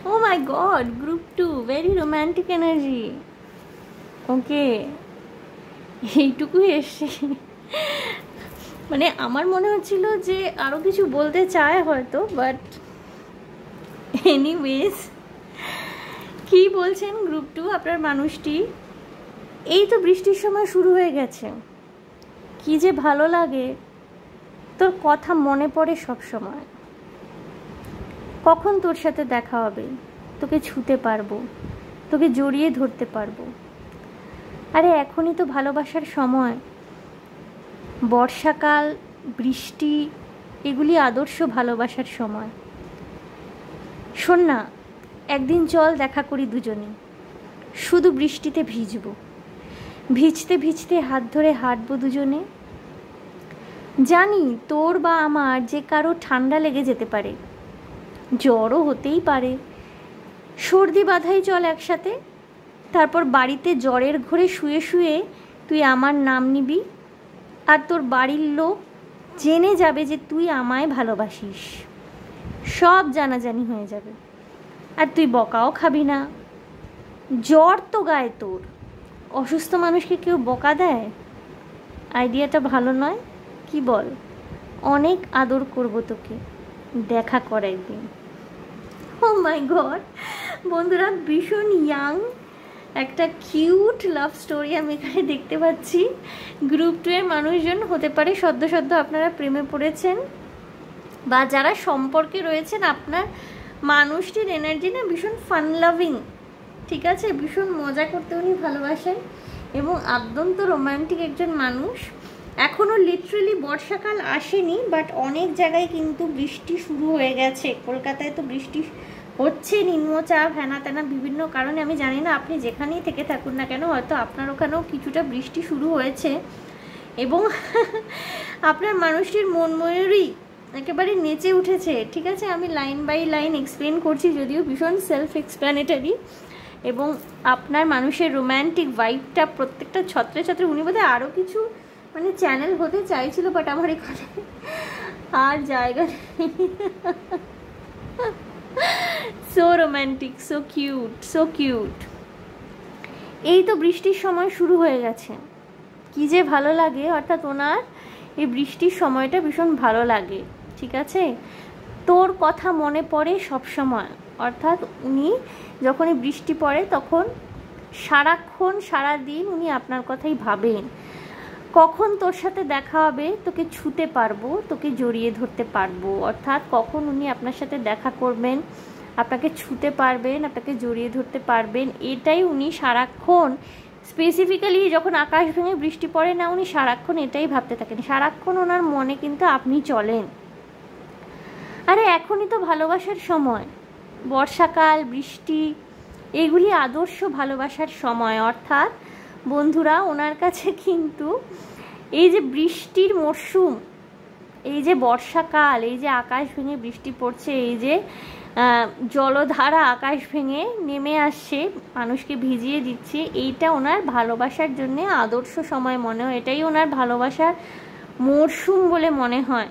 Oh my god, group 2 very romantic energy. Okay, এইটুকুই এসছে। মানে আমার মনে হচ্ছিল যে আরও কিছু বলতে চায় হয়তো, বাট এনিওয়েজ, কি বলছেন গ্রুপ 2 আপনার মানুষটি? এই তো বৃষ্টির সময় শুরু হয়ে গেছে, কি যে ভালো লাগে, তোর কথা মনে পড়ে সব সময়। কখন তোর সাথে দেখা হবে, তোকে ছুতে পারবো, তোকে জড়িয়ে ধরতে পারবো। আরে এখনই তো ভালোবাসার সময়। বর্ষাকাল, বৃষ্টি, এগুলি আদর্শ ভালোবাসার সময়। শোন না, একদিন চল দেখা করি দুজনে, শুধু বৃষ্টিতে ভিজবো, ভিজতে ভিজতে হাত ধরে হাঁটবো দুজনে। জানি তোর বা আমার যে কারো ঠান্ডা লেগে যেতে পারে, জ্বরও হতেই পারে। সর্দি বাঁধাই চল একসাথে, তারপর বাড়িতে জ্বরের ঘরে শুয়ে শুয়ে তুই আমার নাম নিবি, আর তোর বাড়ির লোক জেনে যাবে যে তুই আমায় ভালোবাসিস। সব জানাজানি হয়ে যাবে, আর তুই বকাও খাবি না। জ্বর তো গায়ে তোর, অসুস্থ মানুষকে কেউ বকা দেয়? আইডিয়াটা ভালো নয় কি বল? অনেক আদর করব তোকে, দেখা কর একদিন। ও মাই গড বন্ধুরা, ভীষণ ইয়াং একটা কিউট লাভ স্টোরি আমি এখানে দেখতে পাচ্ছি। গ্রুপ 2 এর মানুষজন হতে পারে সদ্য সদ্য আপনারা প্রেমে পড়েছেন, বা যারা সম্পর্কে রয়েছেন, আপনার মানুষটির এনার্জি না ভীষণ ফান লাভিং, ঠিক আছে? ভীষণ মজা করতে উনি ভালোবাসেন এবং অত্যন্ত রোম্যান্টিক একজন মানুষ। এখনও লিটারেলি বর্ষাকাল আসেনি, বাট অনেক জায়গায় কিন্তু বৃষ্টি শুরু হয়ে গেছে। কলকাতায় তো বৃষ্টি হচ্ছে, নিম্নচাপ, হ্যানা ত্যানা বিভিন্ন কারণে। আমি জানি না আপনি যেখানেই থেকে থাকুন না কেন, হয়তো আপনার ওখানেও কিছুটা বৃষ্টি শুরু হয়েছে এবং আপনার মানুষটির মন ময়ূরী একেবারে নেচে উঠেছে, ঠিক আছে? আমি লাইন বাই লাইন এক্সপ্লেন করছি, যদিও ভীষণ সেলফ এক্সপ্ল্যানেটারি, এবং আপনার মানুষের রোম্যান্টিক ভাইবটা প্রত্যেকটা ছত্রে ছত্রে। উনি বোধহয় আরও কিছু মানে চ্যানেল হতে চাইছিল, বাট আমার এখানে আর জায়গা নেই। So romantic, so cute, so cute. এই তো বৃষ্টির সময় শুরু হয়ে গেছে, কি যে ভালো লাগে। অর্থাৎ ওনার এই বৃষ্টির সময়টা ভীষণ ভালো লাগে, ঠিক আছে? তোর কথা মনে পড়ে সব সময়। অর্থাৎ উনি যখনই বৃষ্টি পড়ে তখন সারাক্ষণ সারাদিন উনি আপনার কথাই ভাবেন। কখন তোর সাথে দেখা হবে, তোকে ছুতে পারবো, তোকে জড়িয়ে ধরতে পারবো। অর্থাৎ কখন উনি আপনার সাথে দেখা করবেন, আপনাকে ছুতে পারবেন, আপনাকে জড়িয়ে ধরতে পারবেন, এটাই উনি সারাক্ষণ, স্পেসিফিক্যালি যখন আকাশ ভেঙে বৃষ্টি পড়ে না, উনি সারাক্ষণ এটাই ভাবতে থাকেন। সারাক্ষণ ওনার মনে কিন্তু আপনি চলেন। আরে এখনই তো ভালোবাসার সময়, বর্ষাকাল, বৃষ্টি, এগুলি আদর্শ ভালোবাসার সময়। অর্থাৎ বন্ধুরা, ওনার কাছে কিন্তু এই যে বৃষ্টির মরশুম, এই যে বর্ষাকাল, এই যে আকাশ ভেঙে বৃষ্টি পড়ছে, এই যে জলধারা আকাশ ভেঙে নেমে আসছে, মানুষকে ভিজিয়ে দিচ্ছে, এইটা ওনার ভালোবাসার জন্যে আদর্শ সময় মনে হয়। এটাই ওনার ভালোবাসার মরশুম বলে মনে হয়।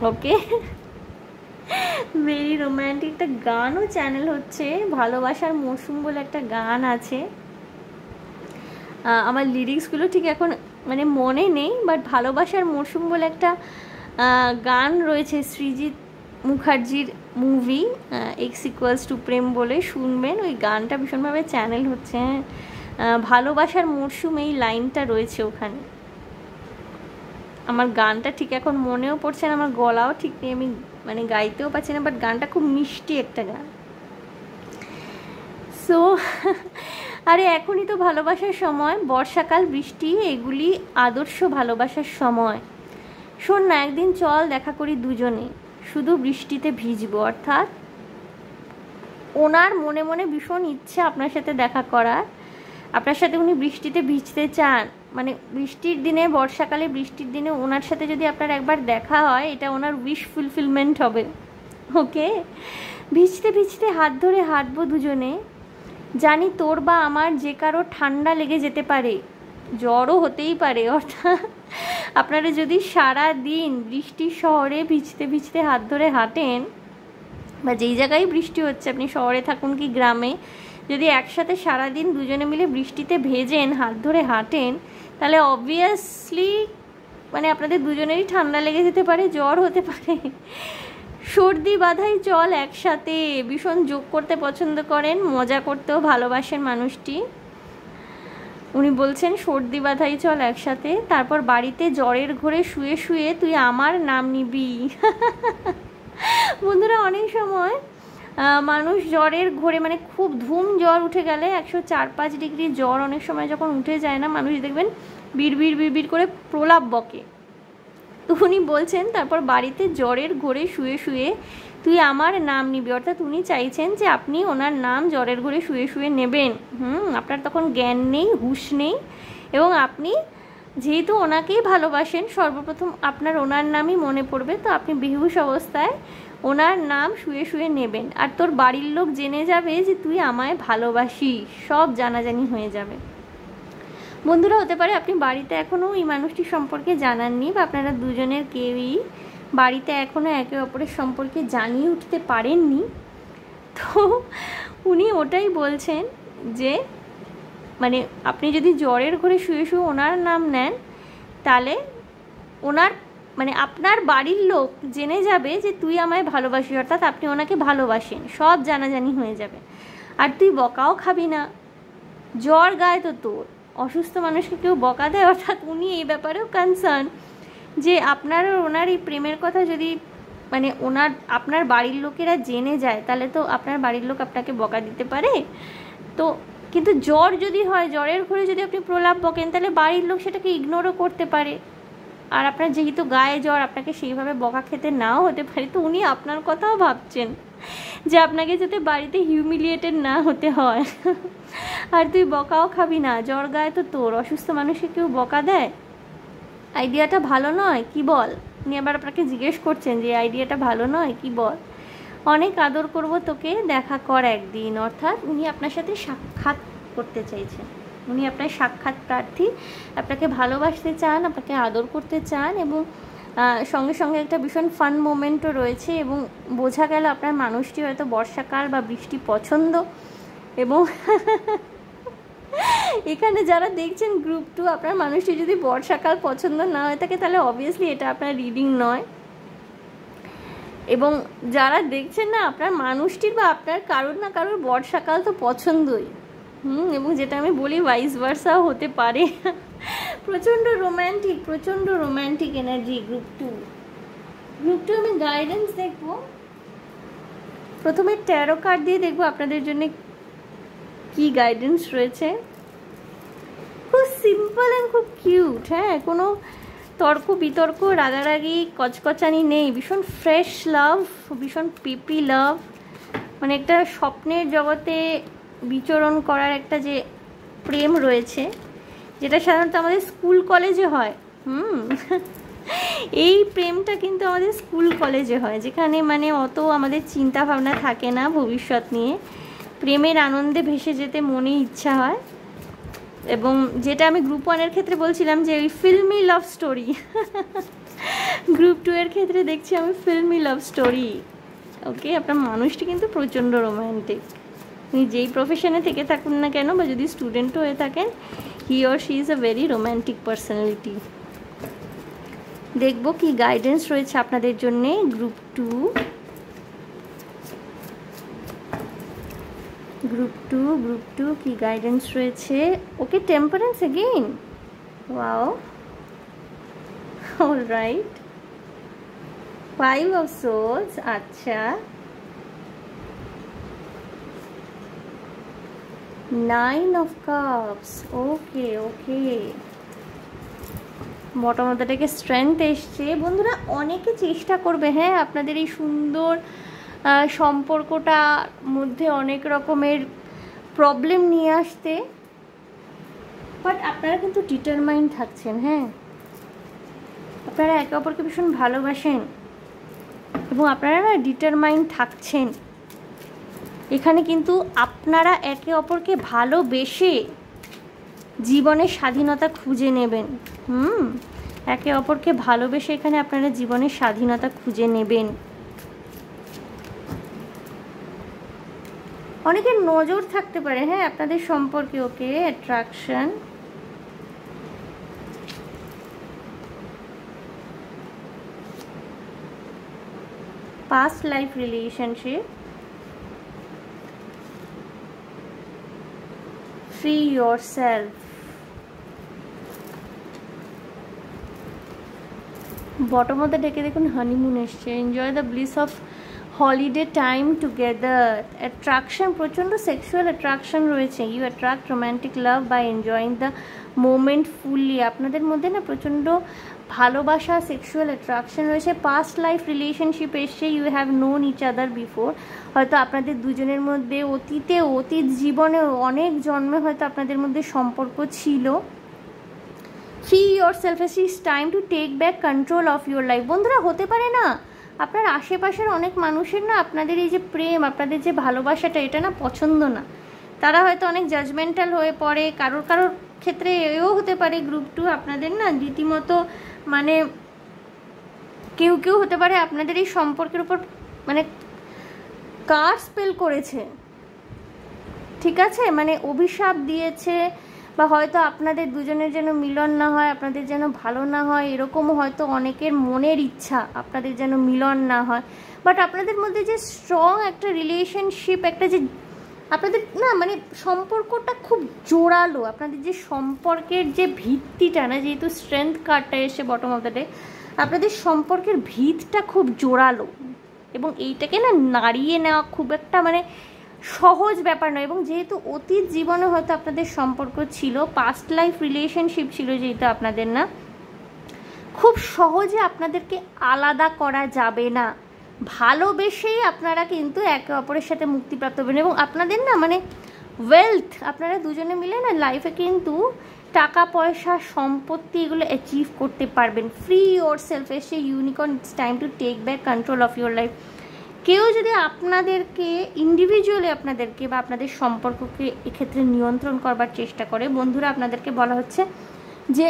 ওকে, ভেরি রোম্যান্টিক। একটা গানও চ্যানেল হচ্ছে, ভালোবাসার মরশুম বলে একটা গান আছে। আমার লিরিক্সগুলো ঠিক এখন মানে মনে নেই, বাট ভালোবাসার মরশুম বলে একটা গান রয়েছে, সৃজিত মুখার্জির মুভি X=2 প্রেম বলে, শুনবেন। ওই গানটা ভীষণভাবে চ্যানেল হচ্ছে। ভালোবাসার মরশুম এই লাইনটা রয়েছে ওখানে। আমার গানটা ঠিক এখন মনেও পড়ছে না, আমার গলাও ঠিক নেই, আমি মানে গাইতেও পারছি না, বাট গানটা খুব মিষ্টি একটা গান। সো আরে এখনই তো ভালোবাসার সময়, বর্ষাকাল, বৃষ্টি, এগুলি আদর্শ ভালোবাসার সময়। শোন না, একদিন চল দেখা করি দুজনে, শুধু বৃষ্টিতে ভিজবো। অর্থাৎ ওনার মনে মনে ভীষণ ইচ্ছা আপনার সাথে দেখা করার, আপনার সাথে উনি বৃষ্টিতে ভিজতে চান। মানে বৃষ্টির দিনে, বর্ষাকালে বৃষ্টির দিনে ওনার সাথে যদি আপনার একবার দেখা হয়, এটা ওনার উইশ ফুলফিলমেন্ট হবে। ওকে, ভিজতে ভিজতে হাত ধরে হাঁটবো দুজনে। জানি তোর বা আমার যে কারো ঠান্ডা লেগে যেতে পারে, জ্বরও হতেই পারে। অর্থাৎ আপনারা যদি সারা দিন বৃষ্টির শহরে ভিজতে ভিজতে হাত ধরে হাঁটেন, বা যেই জায়গায় বৃষ্টি হচ্ছে, আপনি শহরে থাকুন কি গ্রামে, যদি একসাথে সারাদিন দুজনে মিলে বৃষ্টিতে ভেজেন, হাত ধরে হাঁটেন, তাহলে অবভিয়াসলি মানে আপনাদের দুজনেরই ঠান্ডা লেগে যেতে পারে, জ্বর হতে পারে। সর্দি বাধাই চল একসাথে, ভীষণ যোগ করতে পছন্দ করেন, মজা করতেও ভালোবাসেন মানুষটি। উনি বলছেন সর্দি বাধাই চল একসাথে, তারপর বাড়িতে জ্বরের ঘোরে শুয়ে শুয়ে তুই আমার নাম নিবি। বন্ধুরা, অনেক সময় মানুষ জ্বরের ঘোরে, মানে খুব ধুম জ্বর উঠে গেলে 104-5 ডিগ্রি জ্বর অনেক সময় যখন উঠে যায় না, মানুষ দেখবেন বিড়বিড় বিড়বিড় করে প্রলাপ বকে। তো উনি বলছেন তারপর বাড়িতে জ্বরের ঘোরে শুয়ে শুয়ে তুই আমার নাম নিবি, অর্থাৎ উনি চাইছেন যে আপনি ওনার নাম জ্বরের ঘোরে শুয়ে শুয়ে নেবেন। আপনার তখন জ্ঞান নেই, হুঁশ নেই, এবং আপনি যেহেতু ওনাকেই ভালোবাসেন, সর্বপ্রথম আপনার ওনার নামই মনে পড়বে, তো আপনি বেহুশ অবস্থায় ওনার নাম শুয়ে শুয়ে নেবেন। আর তোর বাড়ির লোক জেনে যাবে যে তুই আমায় ভালোবাসিস, সব জানাজানি হয়ে যাবে। বন্ধুরা, হতে পারে আপনি বাড়িতে এখনও এই মানুষটির সম্পর্কে জানাননি, বা আপনারা দুজনের কেউই বাড়িতে এখনও একে অপরের সম্পর্কে জানিয়ে উঠতে পারেননি। তো উনি ওটাই বলছেন যে মানে আপনি যদি জ্বরের ঘরে শুয়ে শুয়ে ওনার নাম নেন, তাহলে ওনার মানে আপনার বাড়ির লোক জেনে যাবে যে তুই আমায় ভালোবাসিস, অর্থাৎ আপনি ওনাকে ভালোবাসেন, সব জানাজানি হয়ে যাবে। আর তুই বকাও খাবি না, জ্বর গায়ে তো তোর, অসুস্থ মানুষকে কেউ বকা দেয়? অর্থাৎ উনি এই ব্যাপারেও কনসার্ন যে আপনার ওনার এই প্রেমের কথা যদি মানে আপনার বাড়ির লোকেরা জেনে যায়, তাহলে তো আপনার বাড়ির লোক আপনাকে বকা দিতে পারে। তো কিন্তু জ্বর যদি হয়, জ্বরের ঘরে যদি আপনি প্রলাপ বকেন, তাহলে বাড়ির লোক সেটাকে ইগনোরও করতে পারে। আর আপনার যেহেতু গায়ে জ্বর, আপনাকে সেইভাবে বকা খেতে নাও হতে পারে। তো উনি আপনার কথাও ভাবছেন যে আপনাকে যাতে বাড়িতে হিউমিলিয়েটেড না হতে হয়। আর তুই বকাও খাবি না, জ্বর গায়ে তো তোর, অসুস্থ মানুষকে কেউ বকা দেয়? আইডিয়াটা ভালো নয়, কি বল? উনি আবার আপনাকে জিজ্ঞেস করছেন যে আইডিয়াটা ভালো নয়, কি বল? অনেক আদর করব তোকে, দেখা কর একদিন। অর্থাৎ উনি আপনার সাথে সাক্ষাৎ করতে চাইছেন, উনি আপনার সাক্ষাৎ প্রার্থী, আপনাকে ভালোবাসতে চান, আপনাকে আদর করতে চান, এবং সঙ্গে সঙ্গে একটা ভীষণ ফান মোমেন্টও রয়েছে। এবং বোঝা গেল আপনার মানুষটি হয়তো বর্ষাকাল বা বৃষ্টি পছন্দ। এবং এখানে যারা দেখছেন গ্রুপ 2, আপনার মানুষটি যদি বর্ষাকাল পছন্দ না হয়ে থাকে, তাহলে অবভিয়াসলি এটা আপনার রিডিং নয়। এবং যারা দেখছেন না, আপনার মানুষটির বা আপনার কারোর না কারোর বর্ষাকাল তো পছন্দই। এবং যেটা আমি বলি ভাইস ভার্সাও হতে পারে। প্রচণ্ড রোম্যান্টিক এনার্জি গ্রুপ 2। আমি গাইডেন্স দেখবো, প্রথমে ট্যারো কার্ড দিয়ে দেখবো আপনাদের জন্য কি গাইডেন্স রয়েছে। খুব সিম্পল অ্যান্ড খুব কিউট, হ্যাঁ, কোনো তর্ক বিতর্ক, রাগারাগি, কচকচানি নেই। ভীষণ ফ্রেশ লাভ, ভীষণ পিপি লাভ, মানে একটা স্বপ্নের জগতে বিচরণ করার একটা যে প্রেম রয়েছে, যেটা সাধারণত আমাদের স্কুল কলেজে হয়। এই প্রেমটা কিন্তু আমাদের স্কুল কলেজে হয়, যেখানে মানে অত আমাদের চিন্তা ভাবনা থাকে না ভবিষ্যৎ নিয়ে, প্রেমের আনন্দে ভেসে যেতে মনে ইচ্ছা হয়। এবং যেটা আমি গ্রুপ 1-এর ক্ষেত্রে বলছিলাম যে ওই ফিল্মি লাভ স্টোরি, গ্রুপ 2-এর ক্ষেত্রে দেখছি আমি ফিল্মি লাভ স্টোরি। ওকে, আপনার মানুষটি কিন্তু প্রচণ্ড রোম্যান্টিক। আপনি যেই প্রফেশনে থেকে থাকুন না কেন, বা যদি স্টুডেন্টও হয়ে থাকেন, he or she is a very romantic personality. দেখব কি গাইডেন্স রয়েছে আপনাদের জন্যে গ্রুপ 2। গ্রুপ টু কি গাইডেন্স রয়েছে? Okay, temperance again, wow, alright. 5 of souls, আচ্ছা। 9 অফ কাপস, ওকে। মোটামুটি থেকে স্ট্রেংথ এসছে। বন্ধুরা, অনেকে চেষ্টা করবে, হ্যাঁ, আপনাদের এই সুন্দর সম্পর্কটার মধ্যে অনেক রকমের প্রবলেম নিয়ে আসতে, বাট আপনারা কিন্তু ডিটারমাইন্ড থাকছেন। হ্যাঁ, আপনারা একে অপরকে ভীষণ ভালোবাসেন এবং আপনারা না ডিটারমাইন্ড থাকছেন। এখানে কিন্তু আপনারা একে অপরকে ভালোবেসে জীবনের স্বাধীনতা খুঁজে নেবেন। একে অপরকে ভালোবেসে এখানে আপনারা জীবনের স্বাধীনতা খুঁজে নেবেন। অনেকের নজর থাকতে পারে, হ্যাঁ, আপনাদের সম্পর্কে। Okay, attraction, past life relationship, free yourself, bottom মধ্যে ডেকে দেখুন হানিমুন এসছে, enjoy the bliss of holiday time together, attraction, প্রচণ্ড সেক্সুয়াল অ্যাট্রাকশন রয়েছে। You attract romantic love by enjoying the moment fully, আপনাদের মধ্যে না প্রচণ্ড ভালোবাসা, সেক্সুয়াল অ্যাট্রাকশন রয়েছে। পাস্ট লাইফ রিলেশনশিপ এসছে, you have known each other before, হয়তো আপনাদের দুজনের মধ্যে অতীত জীবনে অনেক জন্মে হয়তো আপনাদের মধ্যে সম্পর্ক ছিল। Free yourself, it's time to take back control of your life। বন্ধুরা, হতে পারে না আপনার আশেপাশের অনেক মানুষের না আপনাদের এই যে প্রেম, আপনাদের যে ভালোবাসাটা, এটা না পছন্দ না। তারা হয়তো অনেক জাজমেন্টাল হয়ে পড়ে। কারোর ক্ষেত্রে এও হতে পারে গ্রুপ 2 আপনাদের না রীতিমতো মানে কেউ হতে পারে আপনাদের এই সম্পর্কের উপর মানে কার স্পেল করেছে, ঠিক আছে, মানে অভিশাপ দিয়েছে, বা হয়তো আপনাদের দুজনের যেন মিলন না হয়, আপনাদের যেন ভালো না হয়, এরকমও হয়তো অনেকের মনের ইচ্ছা আপনাদের যেন মিলন না হয়। বাট আপনাদের মধ্যে যে স্ট্রং একটা রিলেশনশিপ, একটা যে আপনাদের না মানে সম্পর্কটা খুব জোরালো, আপনাদের যে সম্পর্কের যে ভিত্তিটা না, যেহেতু স্ট্রেংথ কার্ডটা এসে বটম অফ দ্য ডে, আপনাদের সম্পর্কের ভিতটা খুব জোরালো, এবং এইটাকে না নাড়িয়ে নেওয়া খুব একটা মানে সহজ ব্যাপার নয়। এবং যেহেতু অতীত জীবনে হয়তো আপনাদের সম্পর্ক ছিল, পাস্ট লাইফ রিলেশনশিপ ছিল যেহেতু আপনাদের, না খুব সহজে আপনাদেরকে আলাদা করা যাবে না। ভালোবেসেই আপনারা কিন্তু একে অপরের সাথে মুক্তিপ্রাপ্ত হবেন, এবং আপনাদের না মানে ওয়েলথ, আপনারা দুজনে মিলে না লাইফে কিন্তু টাকা পয়সা, সম্পত্তি, এগুলো অ্যাচিভ করতে পারবেন। ফ্রি yourself এসে unicorn, it's time to take back control of your life. কেউ যদি আপনাদেরকে ইন্ডিভিজুয়ালি আপনাদেরকে বা আপনাদের সম্পর্ককে এক্ষেত্রে নিয়ন্ত্রণ করবার চেষ্টা করে, বন্ধুরা, আপনাদেরকে বলা হচ্ছে যে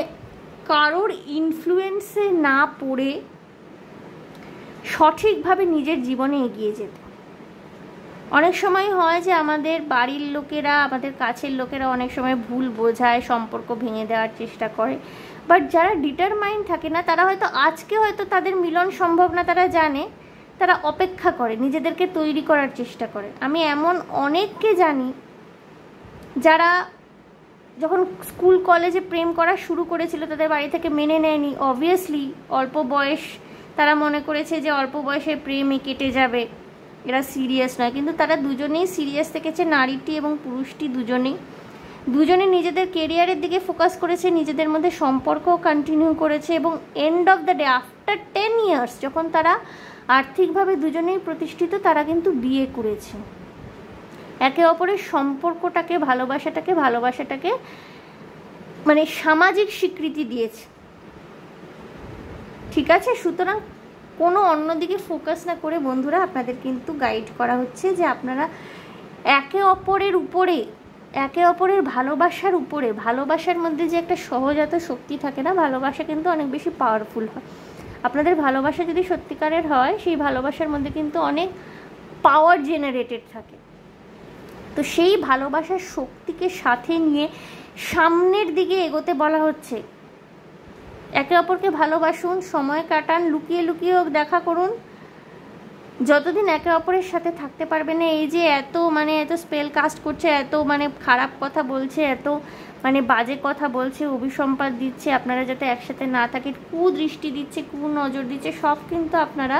কারোর ইনফ্লুয়েন্সে না পড়ে সঠিকভাবে নিজের জীবনে এগিয়ে যেতে। অনেক সময় হয় যে আমাদের বাড়ির লোকেরা, আমাদের কাছের লোকেরা অনেক সময় ভুল বোঝায়, সম্পর্ক ভেঙে দেওয়ার চেষ্টা করে। বাট যারা ডিটারমাইন্ড থাকে না, তারা হয়তো আজকে হয়তো তাদের মিলন সম্ভব না, তারা জানে, তারা অপেক্ষা করে, নিজেদেরকে তৈরি করার চেষ্টা করে। আমি এমন অনেককে জানি যারা যখন স্কুল কলেজে প্রেম করা শুরু করেছিল, তাদের বাড়ি থেকে মেনে নেয়নি। অবভিয়াসলি অল্প বয়স, তারা মনে করেছে যে অল্প বয়সে প্রেমে কেটে যাবে, এরা সিরিয়াস নয়, কিন্তু তারা দুজনেই সিরিয়াস থেকেছে, নারীটি এবং পুরুষটি দুজনে নিজেদের কেরিয়ারের দিকে ফোকাস করেছে, নিজেদের মধ্যে সম্পর্কও কন্টিনিউ করেছে, এবং end of the day after 10 years যখন তারা আর্থিকভাবে দুজনেই প্রতিষ্ঠিত, তারা কিন্তু বিয়ে করেছে। একে অপরের সম্পর্কটাকে, ভালোবাসাটাকে মানে সামাজিক স্বীকৃতি দিয়েছে, ঠিক আছে। সুতরাং কোনো অন্যদিকে ফোকাস না করে বন্ধুরা, আপনাদের কিন্তু গাইড করা হচ্ছে যে আপনারা একে অপরের ভালোবাসার উপরে, ভালোবাসার মধ্যে যে একটা সহজাত শক্তি থাকে না, ভালোবাসা কিন্তু অনেক বেশি পাওয়ারফুল হয়। আপনাদের ভালোবাসা যদি সত্যিকারের হয়, সেই ভালোবাসার মধ্যে কিন্তু অনেক পাওয়ার জেনারেটেড থাকে। তো সেই ভালোবাসার শক্তিকে সাথে নিয়ে সামনের দিকে এগোতে বলা হচ্ছে। একে অপরকে ভালোবাসুন, সময় কাটান, লুকিয়ে হোক দেখা করুন। যতদিন একে অপরের সাথে থাকতে পারবে না, এই যে এত স্পেল কাস্ট করছে, এত মানে খারাপ কথা বলছে, এত মানে বাজে কথা বলছে, অভিসম্পাদ দিচ্ছে, আপনারা যাতে একসাথে না থাকে, কুদৃষ্টি দিচ্ছে, কুনজর দিচ্ছে, সব কিন্তু আপনারা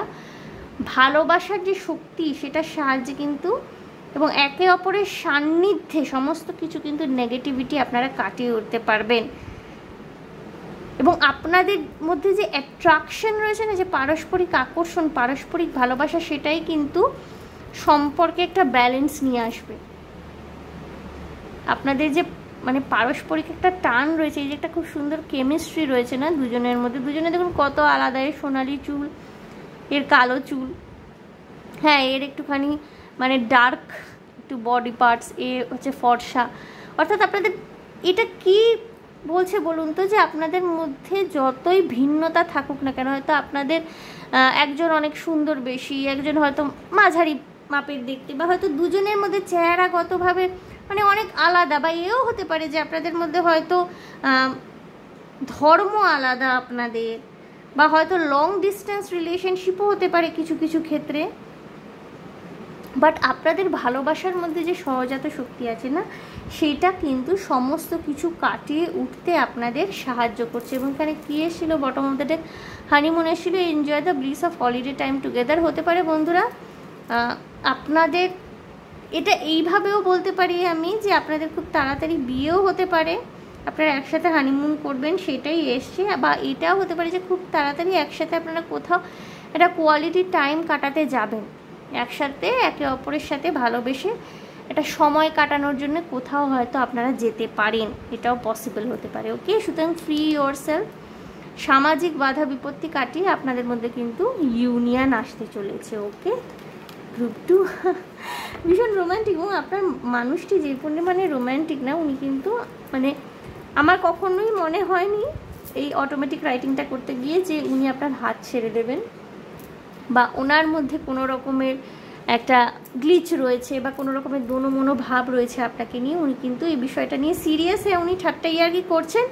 ভালোবাসার যে শক্তি, সেটার সাহায্যে কিন্তু এবং একে অপরের সান্নিধ্যে সমস্ত কিছু কিন্তু নেগেটিভিটি আপনারা কাটিয়ে উঠতে পারবেন। এবং আপনাদের মধ্যে যে অ্যাট্রাকশন রয়েছে না, যে পারস্পরিক আকর্ষণ, পারস্পরিক ভালোবাসা, সেটাই কিন্তু সম্পর্কে একটা ব্যালেন্স নিয়ে আসবে। আপনাদের যে মানে পারস্পরিক একটা টান রয়েছে, এই যে একটা খুব সুন্দর কেমিস্ট্রি রয়েছে না দুজনের মধ্যে, দুজনে দেখুন কত আলাদা, এর সোনালি চুল, এর কালো চুল, হ্যাঁ এর একটুখানি মানে ডার্ক একটু বডি পার্টস, এ হচ্ছে ফর্সা। অর্থাৎ আপনাদের এটা কি বলছে বলুন তো, যে আপনাদের মধ্যে যতই ভিন্নতা থাকুক না কেন, হয়তো আপনাদের একজন অনেক সুন্দর বেশি, একজন হয়তো মাঝারি মাপের দেখতে, বা হয়তো দুজনের মধ্যে চেহারাগতভাবে মানে অনেক আলাদা, বা এও হতে পারে যে আপনাদের মধ্যে হয়তো ধর্ম আলাদা আপনাদের, বা হয়তো লং ডিস্টেন্স রিলেশনশিপও হতে পারে কিছু কিছু ক্ষেত্রে। বাট আপনাদের ভালোবাসার মধ্যে যে সহজাত শক্তি আছে না, সেটা কিন্তু সমস্ত কিছু কাটিয়ে উঠতে আপনাদের সাহায্য করছে। এবং এখানে কী এসেছিলো, bottom of the deck honeymoon এসেছিলো, enjoy the bliss of holiday time together. হতে পারে বন্ধুরা আপনাদের এটা এইভাবেও বলতে পারি আমি যে আপনাদের খুব তাড়াতাড়ি বিয়েও হতে পারে, আপনারা একসাথে হানিমুন করবেন সেটাই এসছে। বা এটাও হতে পারে যে খুব তাড়াতাড়ি একসাথে আপনারা কোথাও একটা কোয়ালিটি টাইম কাটাতে যাবেন, একসাথে একে অপরের সাথে ভালোবেসে একটা সময় কাটানোর জন্য কোথাও হয়তো আপনারা যেতে পারেন, এটাও পসিবল হতে পারে। ওকে, সুতরাং ফ্রি ইয়োরসেলফ, সামাজিক বাধা বিপত্তি কাটিয়ে আপনাদের মধ্যে কিন্তু ইউনিয়ন আসতে চলেছে। ওকে, গ্রুপ 2 ভীষণ রোম্যান্টিক। এবং আপনার মানুষটি যে পরিমাণে রোম্যান্টিক না, উনি কিন্তু মানে আমার কখনোই মনে হয়নি এই অটোমেটিক রাইটিংটা করতে গিয়ে যে উনি আপনার হাত ছেড়ে দেবেন, বা ওনার মধ্যে কোনো রকমের একটা গ্লিচ রয়েছে, বা কোনো রকমের দোনো ভাব রয়েছে আপনাকে নিয়ে। উনি কিন্তু এই বিষয়টা নিয়ে সিরিয়াস হয়ে উনি ঠাট্টা ইয়ার্কি করছেন,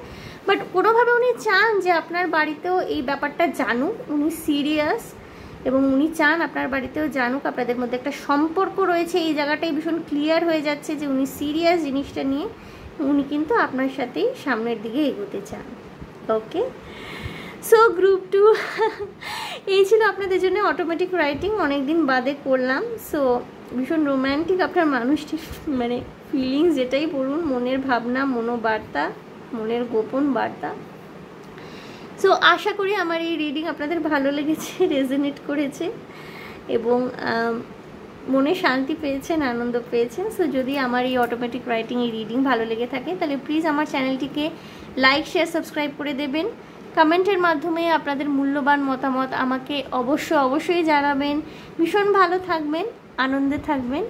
বাট কোনোভাবে উনি চান যে আপনার বাড়িতেও এই ব্যাপারটা জানুক, উনি সিরিয়াস, এবং উনি চান আপনার বাড়িতেও জানুক আপনাদের মধ্যে একটা সম্পর্ক রয়েছে। এই জায়গাটাই ভীষণ ক্লিয়ার হয়ে যাচ্ছে যে উনি সিরিয়াস জিনিসটা নিয়ে, উনি কিন্তু আপনার সাথেই সামনের দিকে এগোতে চান। ওকে, সো গ্রুপ 2 এই ছিল আপনাদের জন্য অটোমেটিক রাইটিং, অনেক দিন বাদে করলাম। সো ভীষণ রোম্যান্টিক আপনার মানুষটির মানে ফিলিংস, যেটাই বলুন, মনের ভাবনা, মনোবার্তা, মনের গোপন বার্তা। সো আশা করি আমার এই রিডিং আপনাদের ভালো লেগেছে, রেজোনেট করেছে, এবং মনে শান্তি পেয়েছেন, আনন্দ পেয়েছেন। সো যদি আমার এই অটোমেটিক রাইটিং এই রিডিং ভালো লেগে থাকে, তাহলে প্লিজ আমার চ্যানেলটিকে লাইক, শেয়ার, সাবস্ক্রাইব করে দেবেন। কমেন্টের মাধ্যমে আপনাদের মূল্যবান মতামত আমাকে অবশ্যই জানাবেন। ভীষণ ভালো থাকবেন, আনন্দে থাকবেন,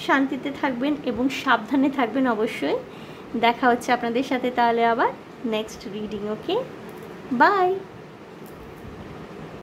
শান্তিতে থাকবেন, এবং সাবধানে থাকবেন অবশ্যই। দেখা হচ্ছে আপনাদের সাথে তাহলে আবার নেক্সট রিডিং। Okay, by.